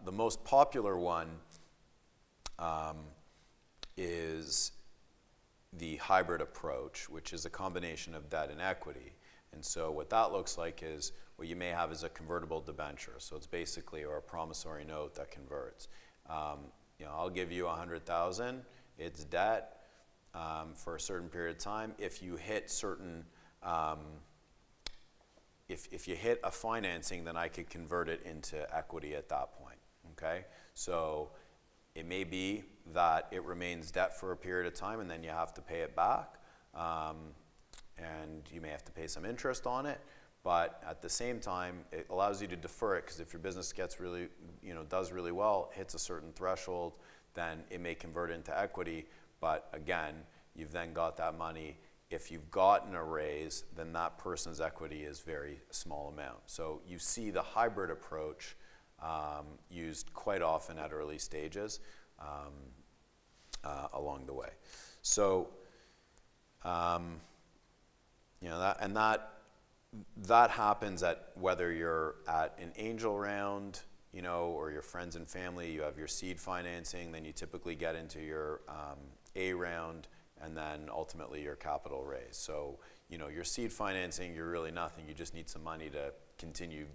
The most popular one is the hybrid approach, which is a combination of debt and equity. And so what that looks like is what you may have is a convertible debenture. So it's basically, or a promissory note that converts. I'll give you $100,000. It's debt for a certain period of time. If you hit certain, if you hit a financing, then I could convert it into equity at that point. Okay, so it may be that it remains debt for a period of time, and then you have to pay it back. And you may have to pay some interest on it, but at the same time, it allows you to defer it, because if your business gets really, does really well, hits a certain threshold, then it may convert into equity. But again, you've then got that money. If you've gotten a raise, then that person's equity is very small amount. So you see the hybrid approach used quite often at early stages along the way. So, that happens at whether you're at an angel round, or your friends and family. You have your seed financing, then you typically get into your A round, and then ultimately your capital raise. So, your seed financing, you're really nothing. You just need some money to continue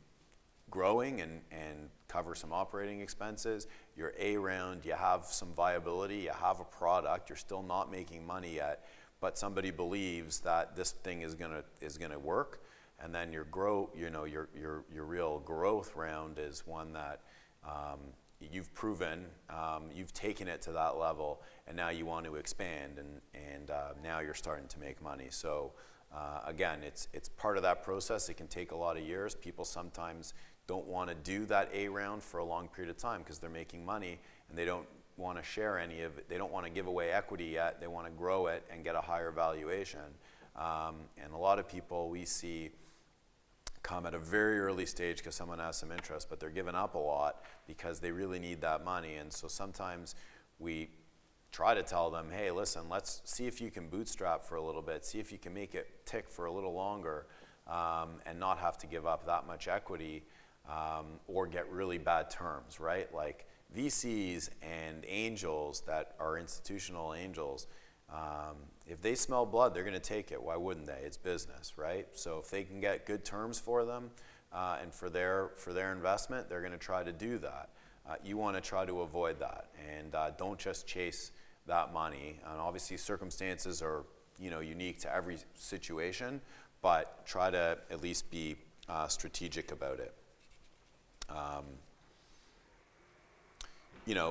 growing and cover some operating expenses. Your A round, you have some viability, you have a product, you're still not making money yet, but somebody believes that this thing is gonna work. And then your real growth round is one that you've proven, you've taken it to that level, and now you want to expand, and now you're starting to make money. So again, it's part of that process. It can take a lot of years. People sometimes don't want to do that A round for a long period of time because they're making money, and they don't want to share any of it. They don't want to give away equity yet. They want to grow it and get a higher valuation. And a lot of people we see come at a very early stage because someone has some interest, but they're giving up a lot because they really need that money. And so sometimes we try to tell them, hey, listen, let's see if you can bootstrap for a little bit, see if you can make it tick for a little longer, and not have to give up that much equity, or get really bad terms, right? Like VCs and angels that are institutional angels, if they smell blood, they're going to take it. Why wouldn't they? It's business, right? So if they can get good terms for them and for their investment, they're going to try to do that. You want to try to avoid that, and don't just chase that money. And obviously, circumstances are unique to every situation, but try to at least be strategic about it.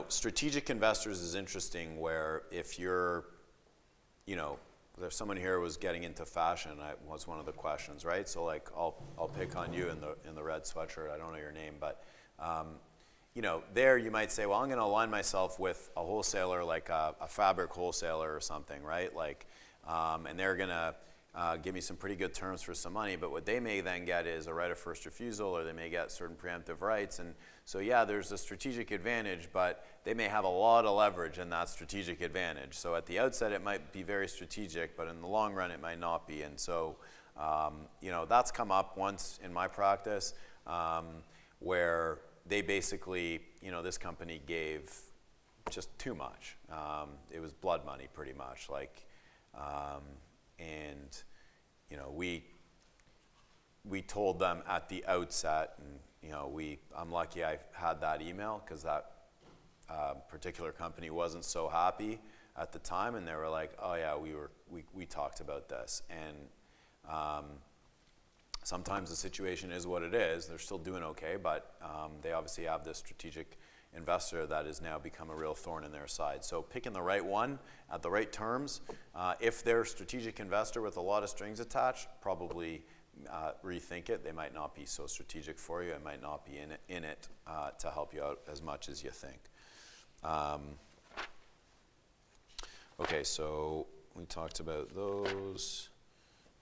Strategic investors is interesting, where if you're, there's someone here who was getting into fashion, was one of the questions, right? So like, I'll pick on you in the red sweatshirt. I don't know your name, but there you might say, well, I'm going to align myself with a wholesaler, like a fabric wholesaler or something, right? Like, and they're going to give me some pretty good terms for some money, but what they may then get is a right of first refusal, or they may get certain preemptive rights. And so yeah, there's a strategic advantage, but they may have a lot of leverage in that strategic advantage. So at the outset it might be very strategic, but in the long run it might not be. And so that's come up once in my practice, where they basically, this company gave just too much. It was blood money pretty much, like, and we told them at the outset, and I'm lucky I had that email, because that particular company wasn't so happy at the time, and they were like, oh yeah, we talked about this. And sometimes the situation is what it is. They're still doing okay, but they obviously have this strategic investor that has now become a real thorn in their side. So picking the right one at the right terms. If they're a strategic investor with a lot of strings attached, probably rethink it. They might not be so strategic for you. It might not be in it to help you out as much as you think. Okay, so we talked about those.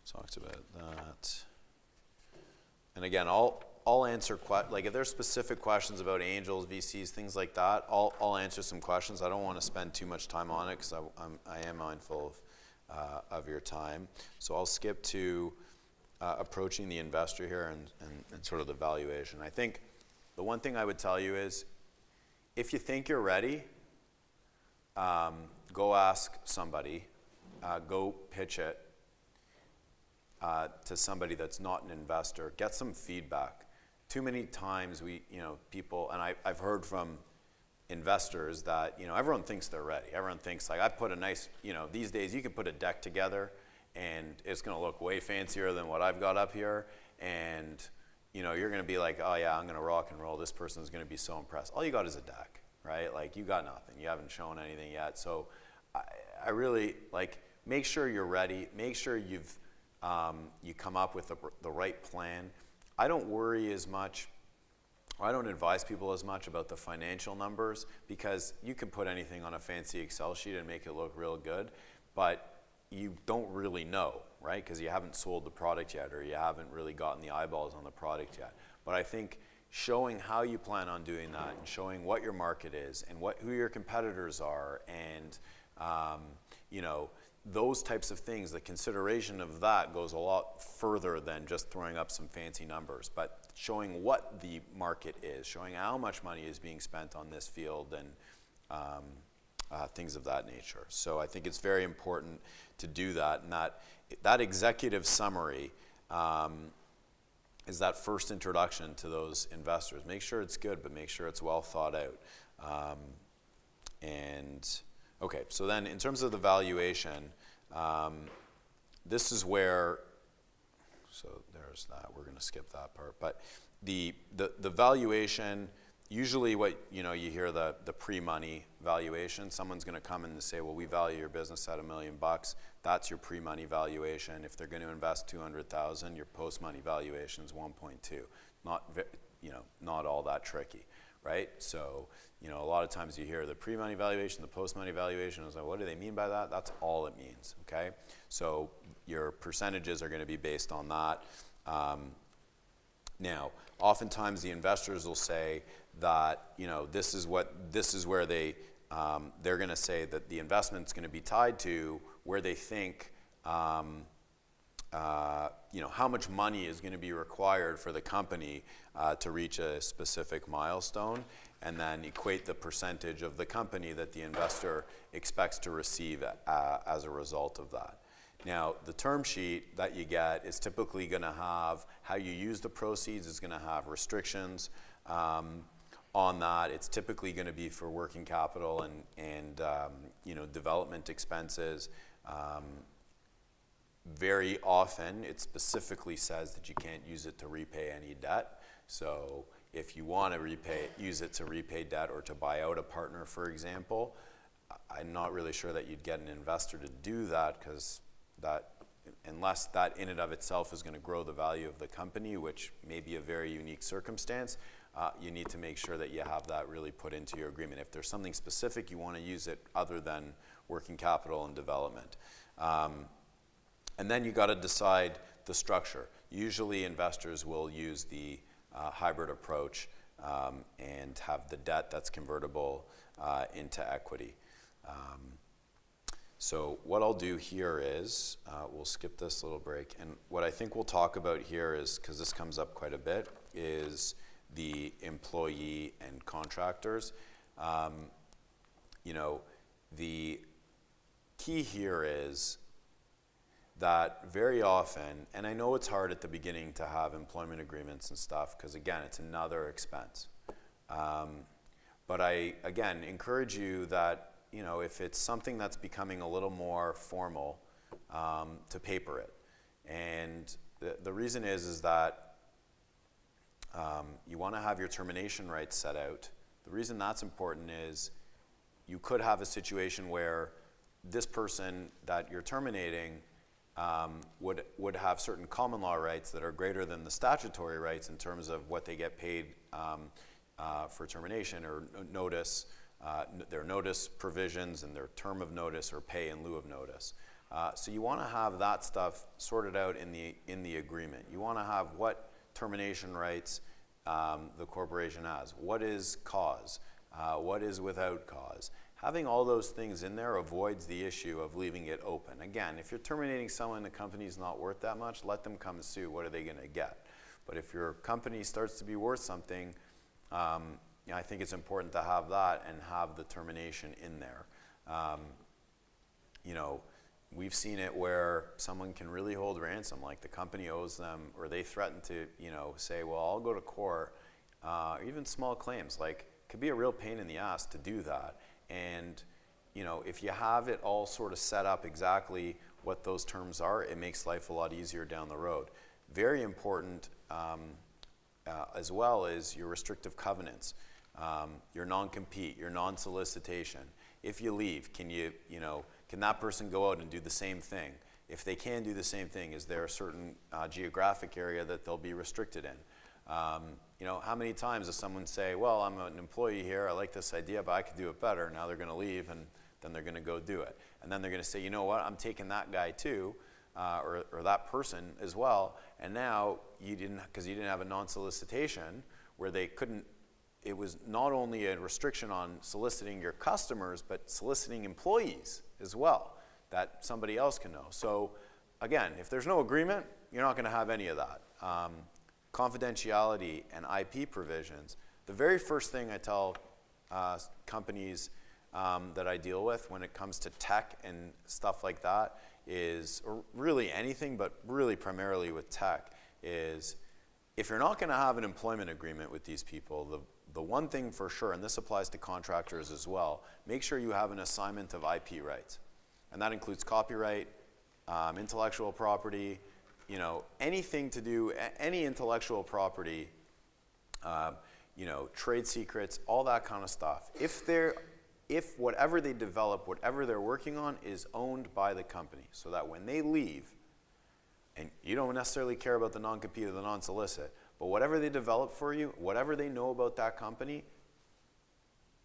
Talked about that. And again, I'll answer, like if there's specific questions about angels, VCs, things like that, I'll answer some questions. I don't want to spend too much time on it, because I am mindful of your time. So I'll skip to approaching the investor here and sort of the valuation. I think the one thing I would tell you is, if you think you're ready, go ask somebody, go pitch it to somebody that's not an investor. Get some feedback. Too many times people, and I've heard from investors that, everyone thinks they're ready. Everyone thinks, like, I put a nice, these days you can put a deck together and it's going to look way fancier than what I've got up here, and you're going to be like, oh yeah, I'm going to rock and roll. This person's going to be so impressed. All you got is a deck, right? Like, you got nothing. You haven't shown anything yet. So I really, like, make sure you're ready. Make sure you come up with the right plan. I don't worry as much, or I don't advise people as much about the financial numbers, because you can put anything on a fancy Excel sheet and make it look real good, but you don't really know, right? Because you haven't sold the product yet, or you haven't really gotten the eyeballs on the product yet. But I think showing how you plan on doing that, and showing what your market is, and who your competitors are, and those types of things, the consideration of that goes a lot further than just throwing up some fancy numbers. But showing what the market is, showing how much money is being spent on this field, and things of that nature. So I think it's very important to do that, and that executive summary is that first introduction to those investors. Make sure it's good, but make sure it's well thought out. Okay, so then in terms of the valuation, this is where, so there's that, we're gonna skip that part, but the valuation, usually what, you hear the pre-money valuation. Someone's gonna come in and say, well, we value your business at $1 million. That's your pre-money valuation. If they're gonna invest $200,000, your post-money valuation is 1.2. Not all that tricky, right? So, a lot of times you hear the pre-money valuation, the post-money valuation. I was like, what do they mean by that? That's all it means, okay? So your percentages are gonna be based on that. Now, oftentimes the investors will say that, this is where they're gonna say that the investment's gonna be tied to where they think, how much money is going to be required for the company to reach a specific milestone, and then equate the percentage of the company that the investor expects to receive as a result of that. Now, the term sheet that you get is typically going to have how you use the proceeds, is going to have restrictions on that. It's typically going to be for working capital and development expenses. Very often, it specifically says that you can't use it to repay any debt. So if you want to use it to repay debt or to buy out a partner, for example, I'm not really sure that you'd get an investor to do that, because unless that in and of itself is going to grow the value of the company, which may be a very unique circumstance, you need to make sure that you have that really put into your agreement. If there's something specific you want to use it other than working capital and development. And then you got to decide the structure. Usually investors will use the hybrid approach and have the debt that's convertible into equity. So what I'll do here is, we'll skip this little break, and what I think we'll talk about here is, because this comes up quite a bit, is the employee and contractors. The key here is that very often, and I know it's hard at the beginning to have employment agreements and stuff, because again, it's another expense. But I, again, encourage you that, if it's something that's becoming a little more formal, to paper it. And the reason is that you want to have your termination rights set out. The reason that's important is you could have a situation where this person that you're terminating would have certain common law rights that are greater than the statutory rights in terms of what they get paid for termination or notice, their notice provisions and their term of notice or pay in lieu of notice. So you want to have that stuff sorted out in the agreement. You want to have what termination rights the corporation has. What is cause? What is without cause? Having all those things in there avoids the issue of leaving it open. Again, if you're terminating someone, the company's not worth that much, let them come and sue. What are they going to get? But if your company starts to be worth something, I think it's important to have that and have the termination in there. We've seen it where someone can really hold ransom, like the company owes them, or they threaten to, say, well, I'll go to court. Even small claims, like, could be a real pain in the ass to do that. And, if you have it all sort of set up exactly what those terms are, it makes life a lot easier down the road. Very important as well is your restrictive covenants, your non-compete, your non-solicitation. If you leave, can that person go out and do the same thing? If they can do the same thing, is there a certain geographic area that they'll be restricted in? How many times does someone say, well, I'm an employee here, I like this idea, but I could do it better. Now they're going to leave, and then they're going to go do it. And then they're going to say, you know what, I'm taking that guy too, or that person as well. And now because you didn't have a non-solicitation where they couldn't, it was not only a restriction on soliciting your customers, but soliciting employees as well, that somebody else can know. So again, if there's no agreement, you're not going to have any of that. Confidentiality and IP provisions. The very first thing I tell companies that I deal with when it comes to tech and stuff like that is, or really anything, but really primarily with tech, is if you're not going to have an employment agreement with these people, the one thing for sure, and this applies to contractors as well, make sure you have an assignment of IP rights. And that includes copyright, intellectual property, anything to do, any intellectual property, trade secrets, all that kind of stuff. If whatever they develop, whatever they're working on is owned by the company, so that when they leave, and you don't necessarily care about the non-compete or the non-solicit, but whatever they develop for you, whatever they know about that company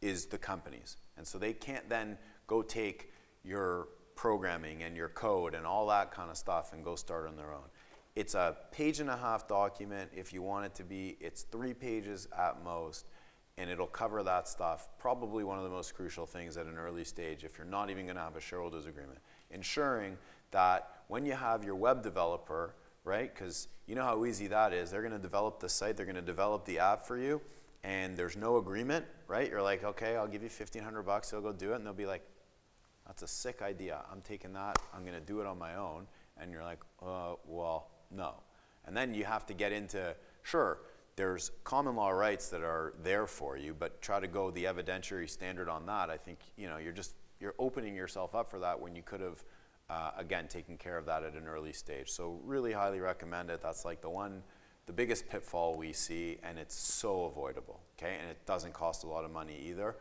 is the company's. And so they can't then go take your programming and your code and all that kind of stuff and go start on their own. It's a 1.5-page document if you want it to be. It's 3 pages at most, and it'll cover that stuff. Probably one of the most crucial things at an early stage if you're not even going to have a shareholders agreement. Ensuring that when you have your web developer, right, because you know how easy that is. They're going to develop the site, they're going to develop the app for you, and there's no agreement, right? You're like, okay, I'll give you $1,500, they'll go do it, and they'll be like, that's a sick idea. I'm taking that, I'm going to do it on my own. And you're like, well, no. And then you have to get into, sure, there's common law rights that are there for you, but try to go the evidentiary standard on that. I think, you're opening yourself up for that when you could have, again, taken care of that at an early stage. So really highly recommend it. That's like the biggest pitfall we see, and it's so avoidable, okay? And it doesn't cost a lot of money either.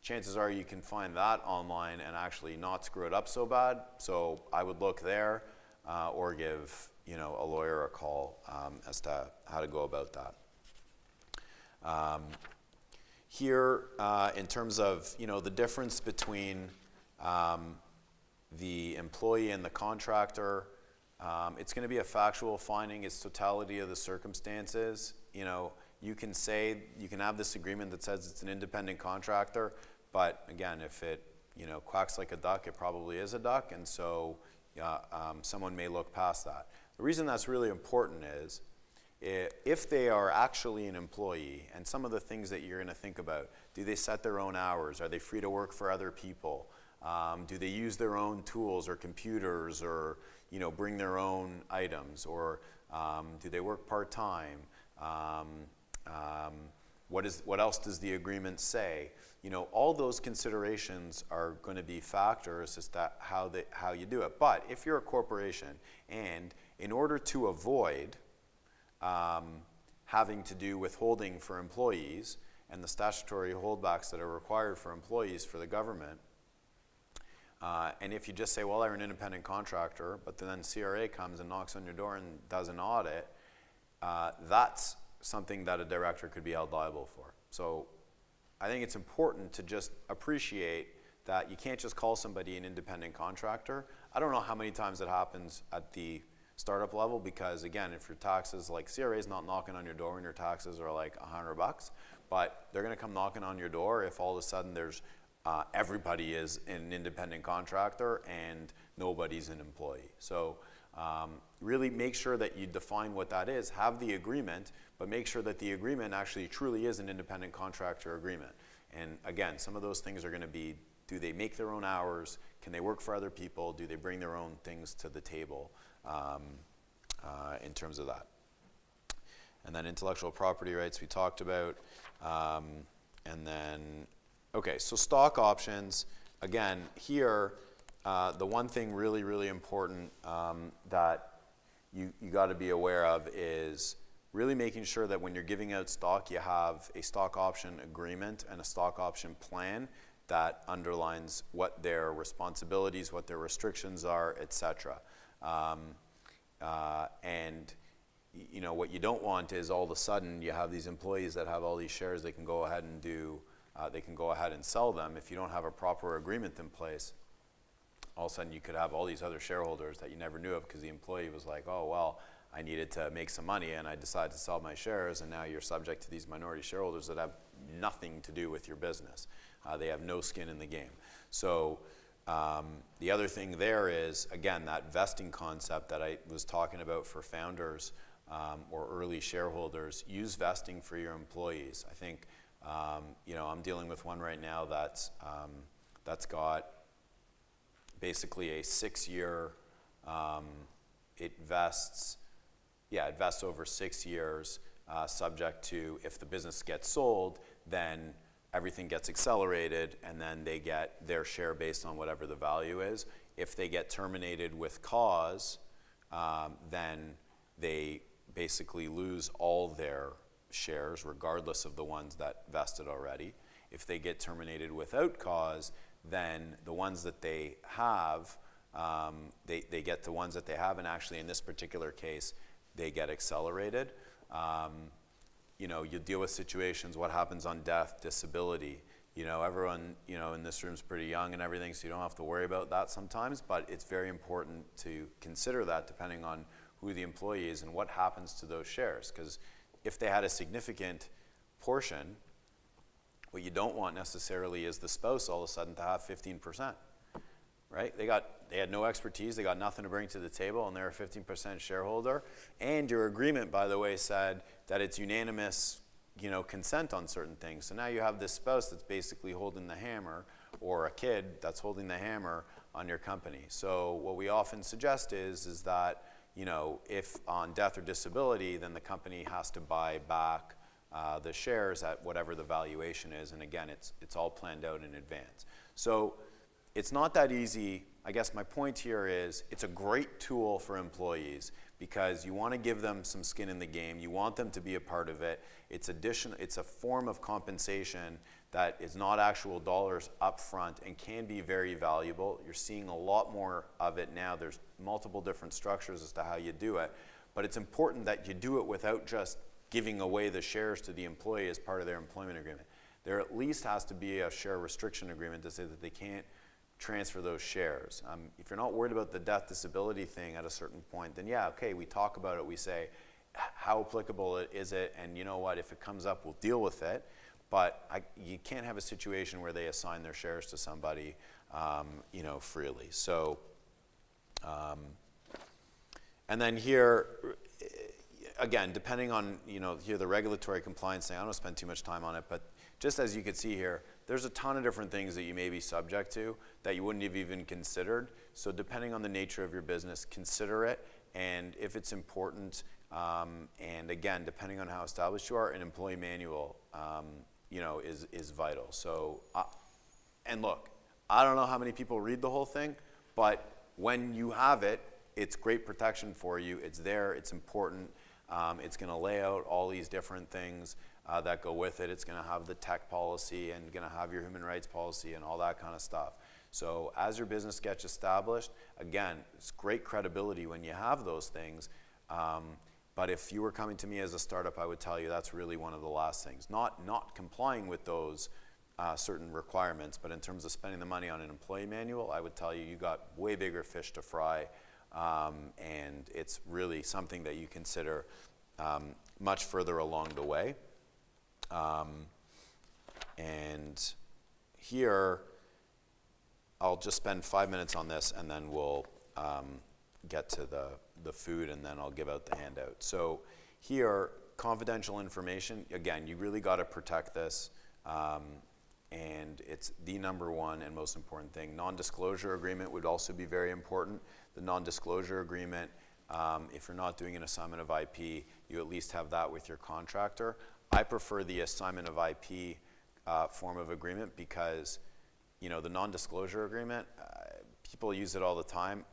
Chances are you can find that online and actually not screw it up so bad. So I would look there or give a lawyer a call as to how to go about that. Here, in terms of the difference between the employee and the contractor, it's going to be a factual finding. It's totality of the circumstances. You can have this agreement that says it's an independent contractor, but again, if it quacks like a duck, it probably is a duck, and so someone may look past that. The reason that's really important is if they are actually an employee, and some of the things that you're going to think about, do they set their own hours? Are they free to work for other people? Do they use their own tools or computers, or bring their own items, or do they work part-time? What else does the agreement say? All those considerations are going to be factors as to how you do it. But if you're a corporation, and in order to avoid having to do withholding for employees and the statutory holdbacks that are required for employees for the government, and if you just say, well, I'm an independent contractor, but then CRA comes and knocks on your door and does an audit, that's something that a director could be held liable for. So I think it's important to just appreciate that you can't just call somebody an independent contractor. I don't know how many times it happens at the startup level, because again, if your taxes, like CRA is not knocking on your door and your taxes are like $100, but they're going to come knocking on your door if all of a sudden there's everybody is an independent contractor and nobody's an employee. So really make sure that you define what that is, have the agreement, but make sure that the agreement actually truly is an independent contractor agreement. And again, some of those things are going to be, do they make their own hours? Can they work for other people? Do they bring their own things to the table in terms of that? And then intellectual property rights we talked about. And then, okay, so stock options. Again, here, the one thing really, really important that you got to be aware of is really making sure that when you're giving out stock, you have a stock option agreement and a stock option plan that underlines what their responsibilities, what their restrictions are, etc. And you know, what you don't want is all of a sudden you have these employees that have all these shares they can go ahead and do, they can go ahead and sell them. If you don't have a proper agreement in place, all of a sudden you could have all these other shareholders that you never knew of because the employee was like, oh, well, I needed to make some money and I decided to sell my shares, and now you're subject to these minority shareholders that have nothing to do with your business. They have no skin in the game. So the other thing there is, again, that vesting concept that I was talking about for founders or early shareholders. Use vesting for your employees. I think, you know, I'm dealing with one right now that's got basically a 6-year, it vests over 6 years, subject to, if the business gets sold, then everything gets accelerated and then they get their share based on whatever the value is. If they get terminated with cause, then they basically lose all their shares, regardless of the ones that vested already. If they get terminated without cause, then the ones that they have, they get the ones that they have, and actually in this particular case, they get accelerated. You know, you deal with situations, what happens on death, disability. You know, everyone, you know, in this room's pretty young and everything, so you don't have to worry about that sometimes, but it's very important to consider that depending on who the employee is and what happens to those shares. Because if they had a significant portion, what you don't want necessarily is the spouse all of a sudden to have 15%, right? They had no expertise, they got nothing to bring to the table, and they're a 15% shareholder. And your agreement, by the way, said that it's unanimous, you know, consent on certain things. So now you have this spouse that's basically holding the hammer, or a kid that's holding the hammer on your company. So what we often suggest is that, you know, if on death or disability, then the company has to buy back the shares at whatever the valuation is. And again, it's all planned out in advance. So it's not that easy. I guess my point here is it's a great tool for employees because you want to give them some skin in the game. You want them to be a part of it. It's a form of compensation that is not actual dollars up front and can be very valuable. You're seeing a lot more of it now. There's multiple different structures as to how you do it, but it's important that you do it without just giving away the shares to the employee as part of their employment agreement. There at least has to be a share restriction agreement to say that they can't transfer those shares. If you're not worried about the death disability thing at a certain point, then yeah, okay, we talk about it. We say, how applicable is it? And you know what, if it comes up, we'll deal with it. But you can't have a situation where they assign their shares to somebody, you know, freely. So, and then here, again, depending on, you know, here the regulatory compliance thing, I don't spend too much time on it, but just as you can see here, there's a ton of different things that you may be subject to that you wouldn't have even considered. So depending on the nature of your business, consider it. And if it's important, and again, depending on how established you are, an employee manual, you know, is vital. So, and look, I don't know how many people read the whole thing, but when you have it, it's great protection for you. It's there, it's important. It's going to lay out all these different things that go with it. It's going to have the tech policy and going to have your human rights policy and all that kind of stuff. So as your business gets established, again, it's great credibility when you have those things. But if you were coming to me as a startup, I would tell you that's really one of the last things. Not complying with those certain requirements, but in terms of spending the money on an employee manual, I would tell you got way bigger fish to fry. And it's really something that you consider much further along the way. And here, I'll just spend 5 minutes on this, and then we'll get to the food, and then I'll give out the handout. So here, confidential information, again, you really got to protect this, and it's the number one and most important thing. Non-disclosure agreement would also be very important. The non-disclosure agreement, if you're not doing an assignment of IP, you at least have that with your contractor. I prefer the assignment of IP form of agreement because, you know, the non-disclosure agreement, people use it all the time.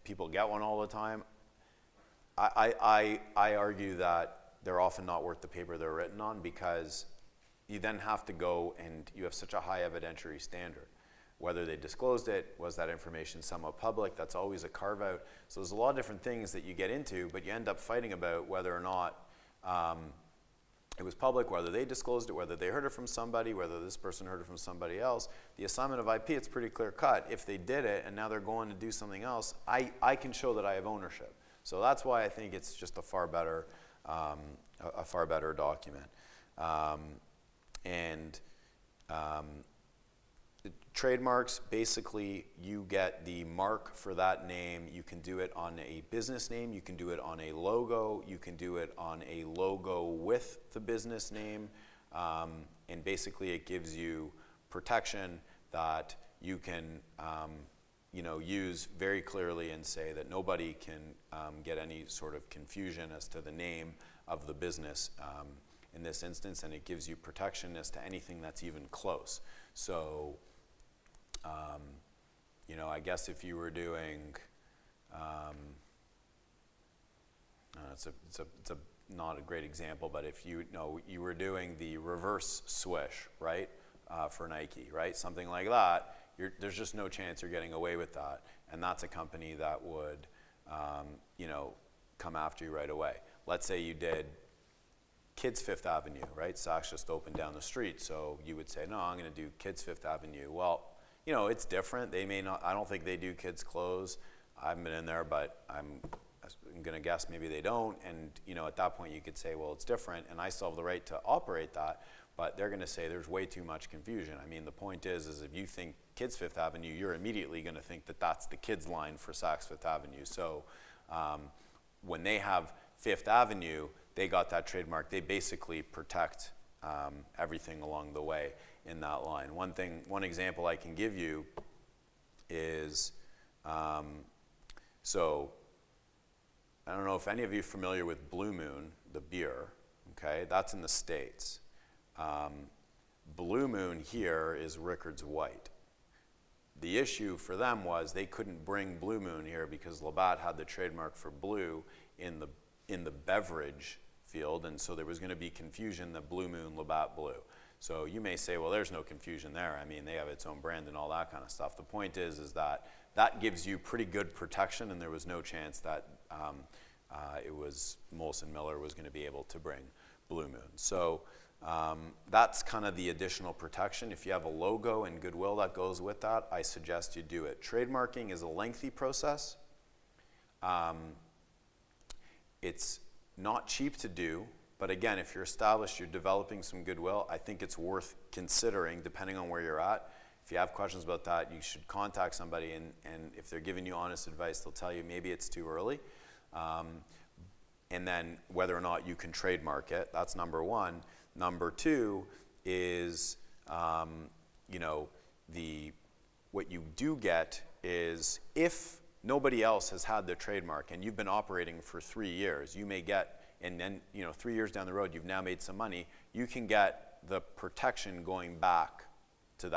People get one all the time. I argue that they're often not worth the paper they're written on, because you then have to go and you have such a high evidentiary standard. Whether they disclosed it, was that information somewhat public? That's always a carve out. So there's a lot of different things that you get into, but you end up fighting about whether or not it was public, whether they disclosed it, whether they heard it from somebody, whether this person heard it from somebody else. The assignment of IP, it's pretty clear cut. If they did it and now they're going to do something else, I can show that I have ownership. So that's why I think it's just a far better document. Trademarks, basically you get the mark for that name. You can do it on a business name, you can do it on a logo, you can do it on a logo with the business name, and basically it gives you protection that you can use very clearly and say that nobody can get any sort of confusion as to the name of the business in this instance, and it gives you protection as to anything that's even close. So I guess if you were doing, it's not a great example, but if you were doing the reverse swish, right, for Nike, right, something like that, there's just no chance you're getting away with that, and that's a company that would, come after you right away. Let's say you did Kids Fifth Avenue, right? Saks just opened down the street, so you would say, no, I'm going to do Kids Fifth Avenue. Well, it's different. They may not. I don't think they do kids' clothes. I haven't been in there, but I'm going to guess maybe they don't. And at that point, you could say, well, it's different, and I still have the right to operate that. But they're going to say there's way too much confusion. I mean, the point is if you think Kids Fifth Avenue, you're immediately going to think that that's the kids line for Saks Fifth Avenue. So when they have Fifth Avenue, they got that trademark. They basically protect everything along the way in that line. One example I can give you is, so I don't know if any of you are familiar with Blue Moon, the beer, okay? That's in the States. Blue Moon here is Rickard's White. The issue for them was they couldn't bring Blue Moon here because Labatt had the trademark for blue in the beverage field, and so there was going to be confusion that Blue Moon, Labatt Blue. So you may say, well, there's no confusion there. I mean, they have its own brand and all that kind of stuff. The point is that gives you pretty good protection, and there was no chance that it was Molson Miller was going to be able to bring Blue Moon. So that's kind of the additional protection. If you have a logo and goodwill that goes with that, I suggest you do it. Trademarking is a lengthy process. It's not cheap to do, but again, if you're established, you're developing some goodwill, I think it's worth considering depending on where you're at. If you have questions about that, you should contact somebody, and if they're giving you honest advice, they'll tell you maybe it's too early. And then whether or not you can trademark it, that's number one. Number two is, what you do get is if nobody else has had their trademark and you've been operating for 3 years, you may get, and then 3 years down the road, you've now made some money, you can get the protection going back to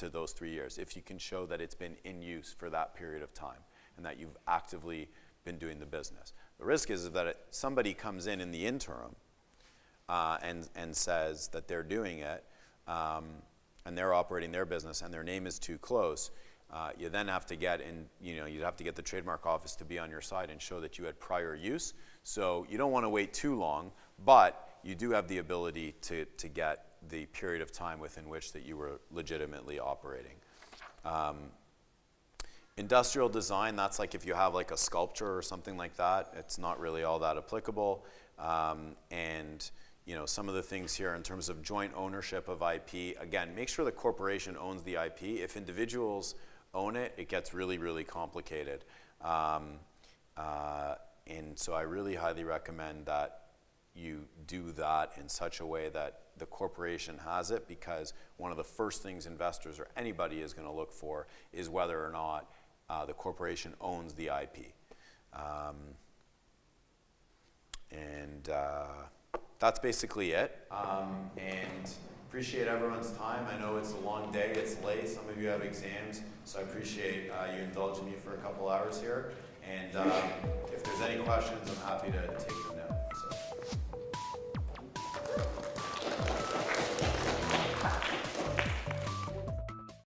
those 3 years if you can show that it's been in use for that period of time and that you've actively been doing the business. The risk is that somebody comes in the interim and says that they're doing it and they're operating their business and their name is too close. You then have to get you'd have to get the trademark office to be on your side and show that you had prior use. So you don't want to wait too long, but you do have the ability to get the period of time within which that you were legitimately operating. Industrial design, that's like if you have like a sculpture or something like that, it's not really all that applicable. And some of the things here in terms of joint ownership of IP. Again, make sure the corporation owns the IP. If individuals own it, it gets really, really complicated. And so I really highly recommend that you do that in such a way that the corporation has it, because one of the first things investors or anybody is going to look for is whether or not the corporation owns the IP. That's basically it. And appreciate everyone's time. I know it's a long day, it's late, some of you have exams, so I appreciate you indulging me for a couple hours here. And if there's any questions, I'm happy to take them now.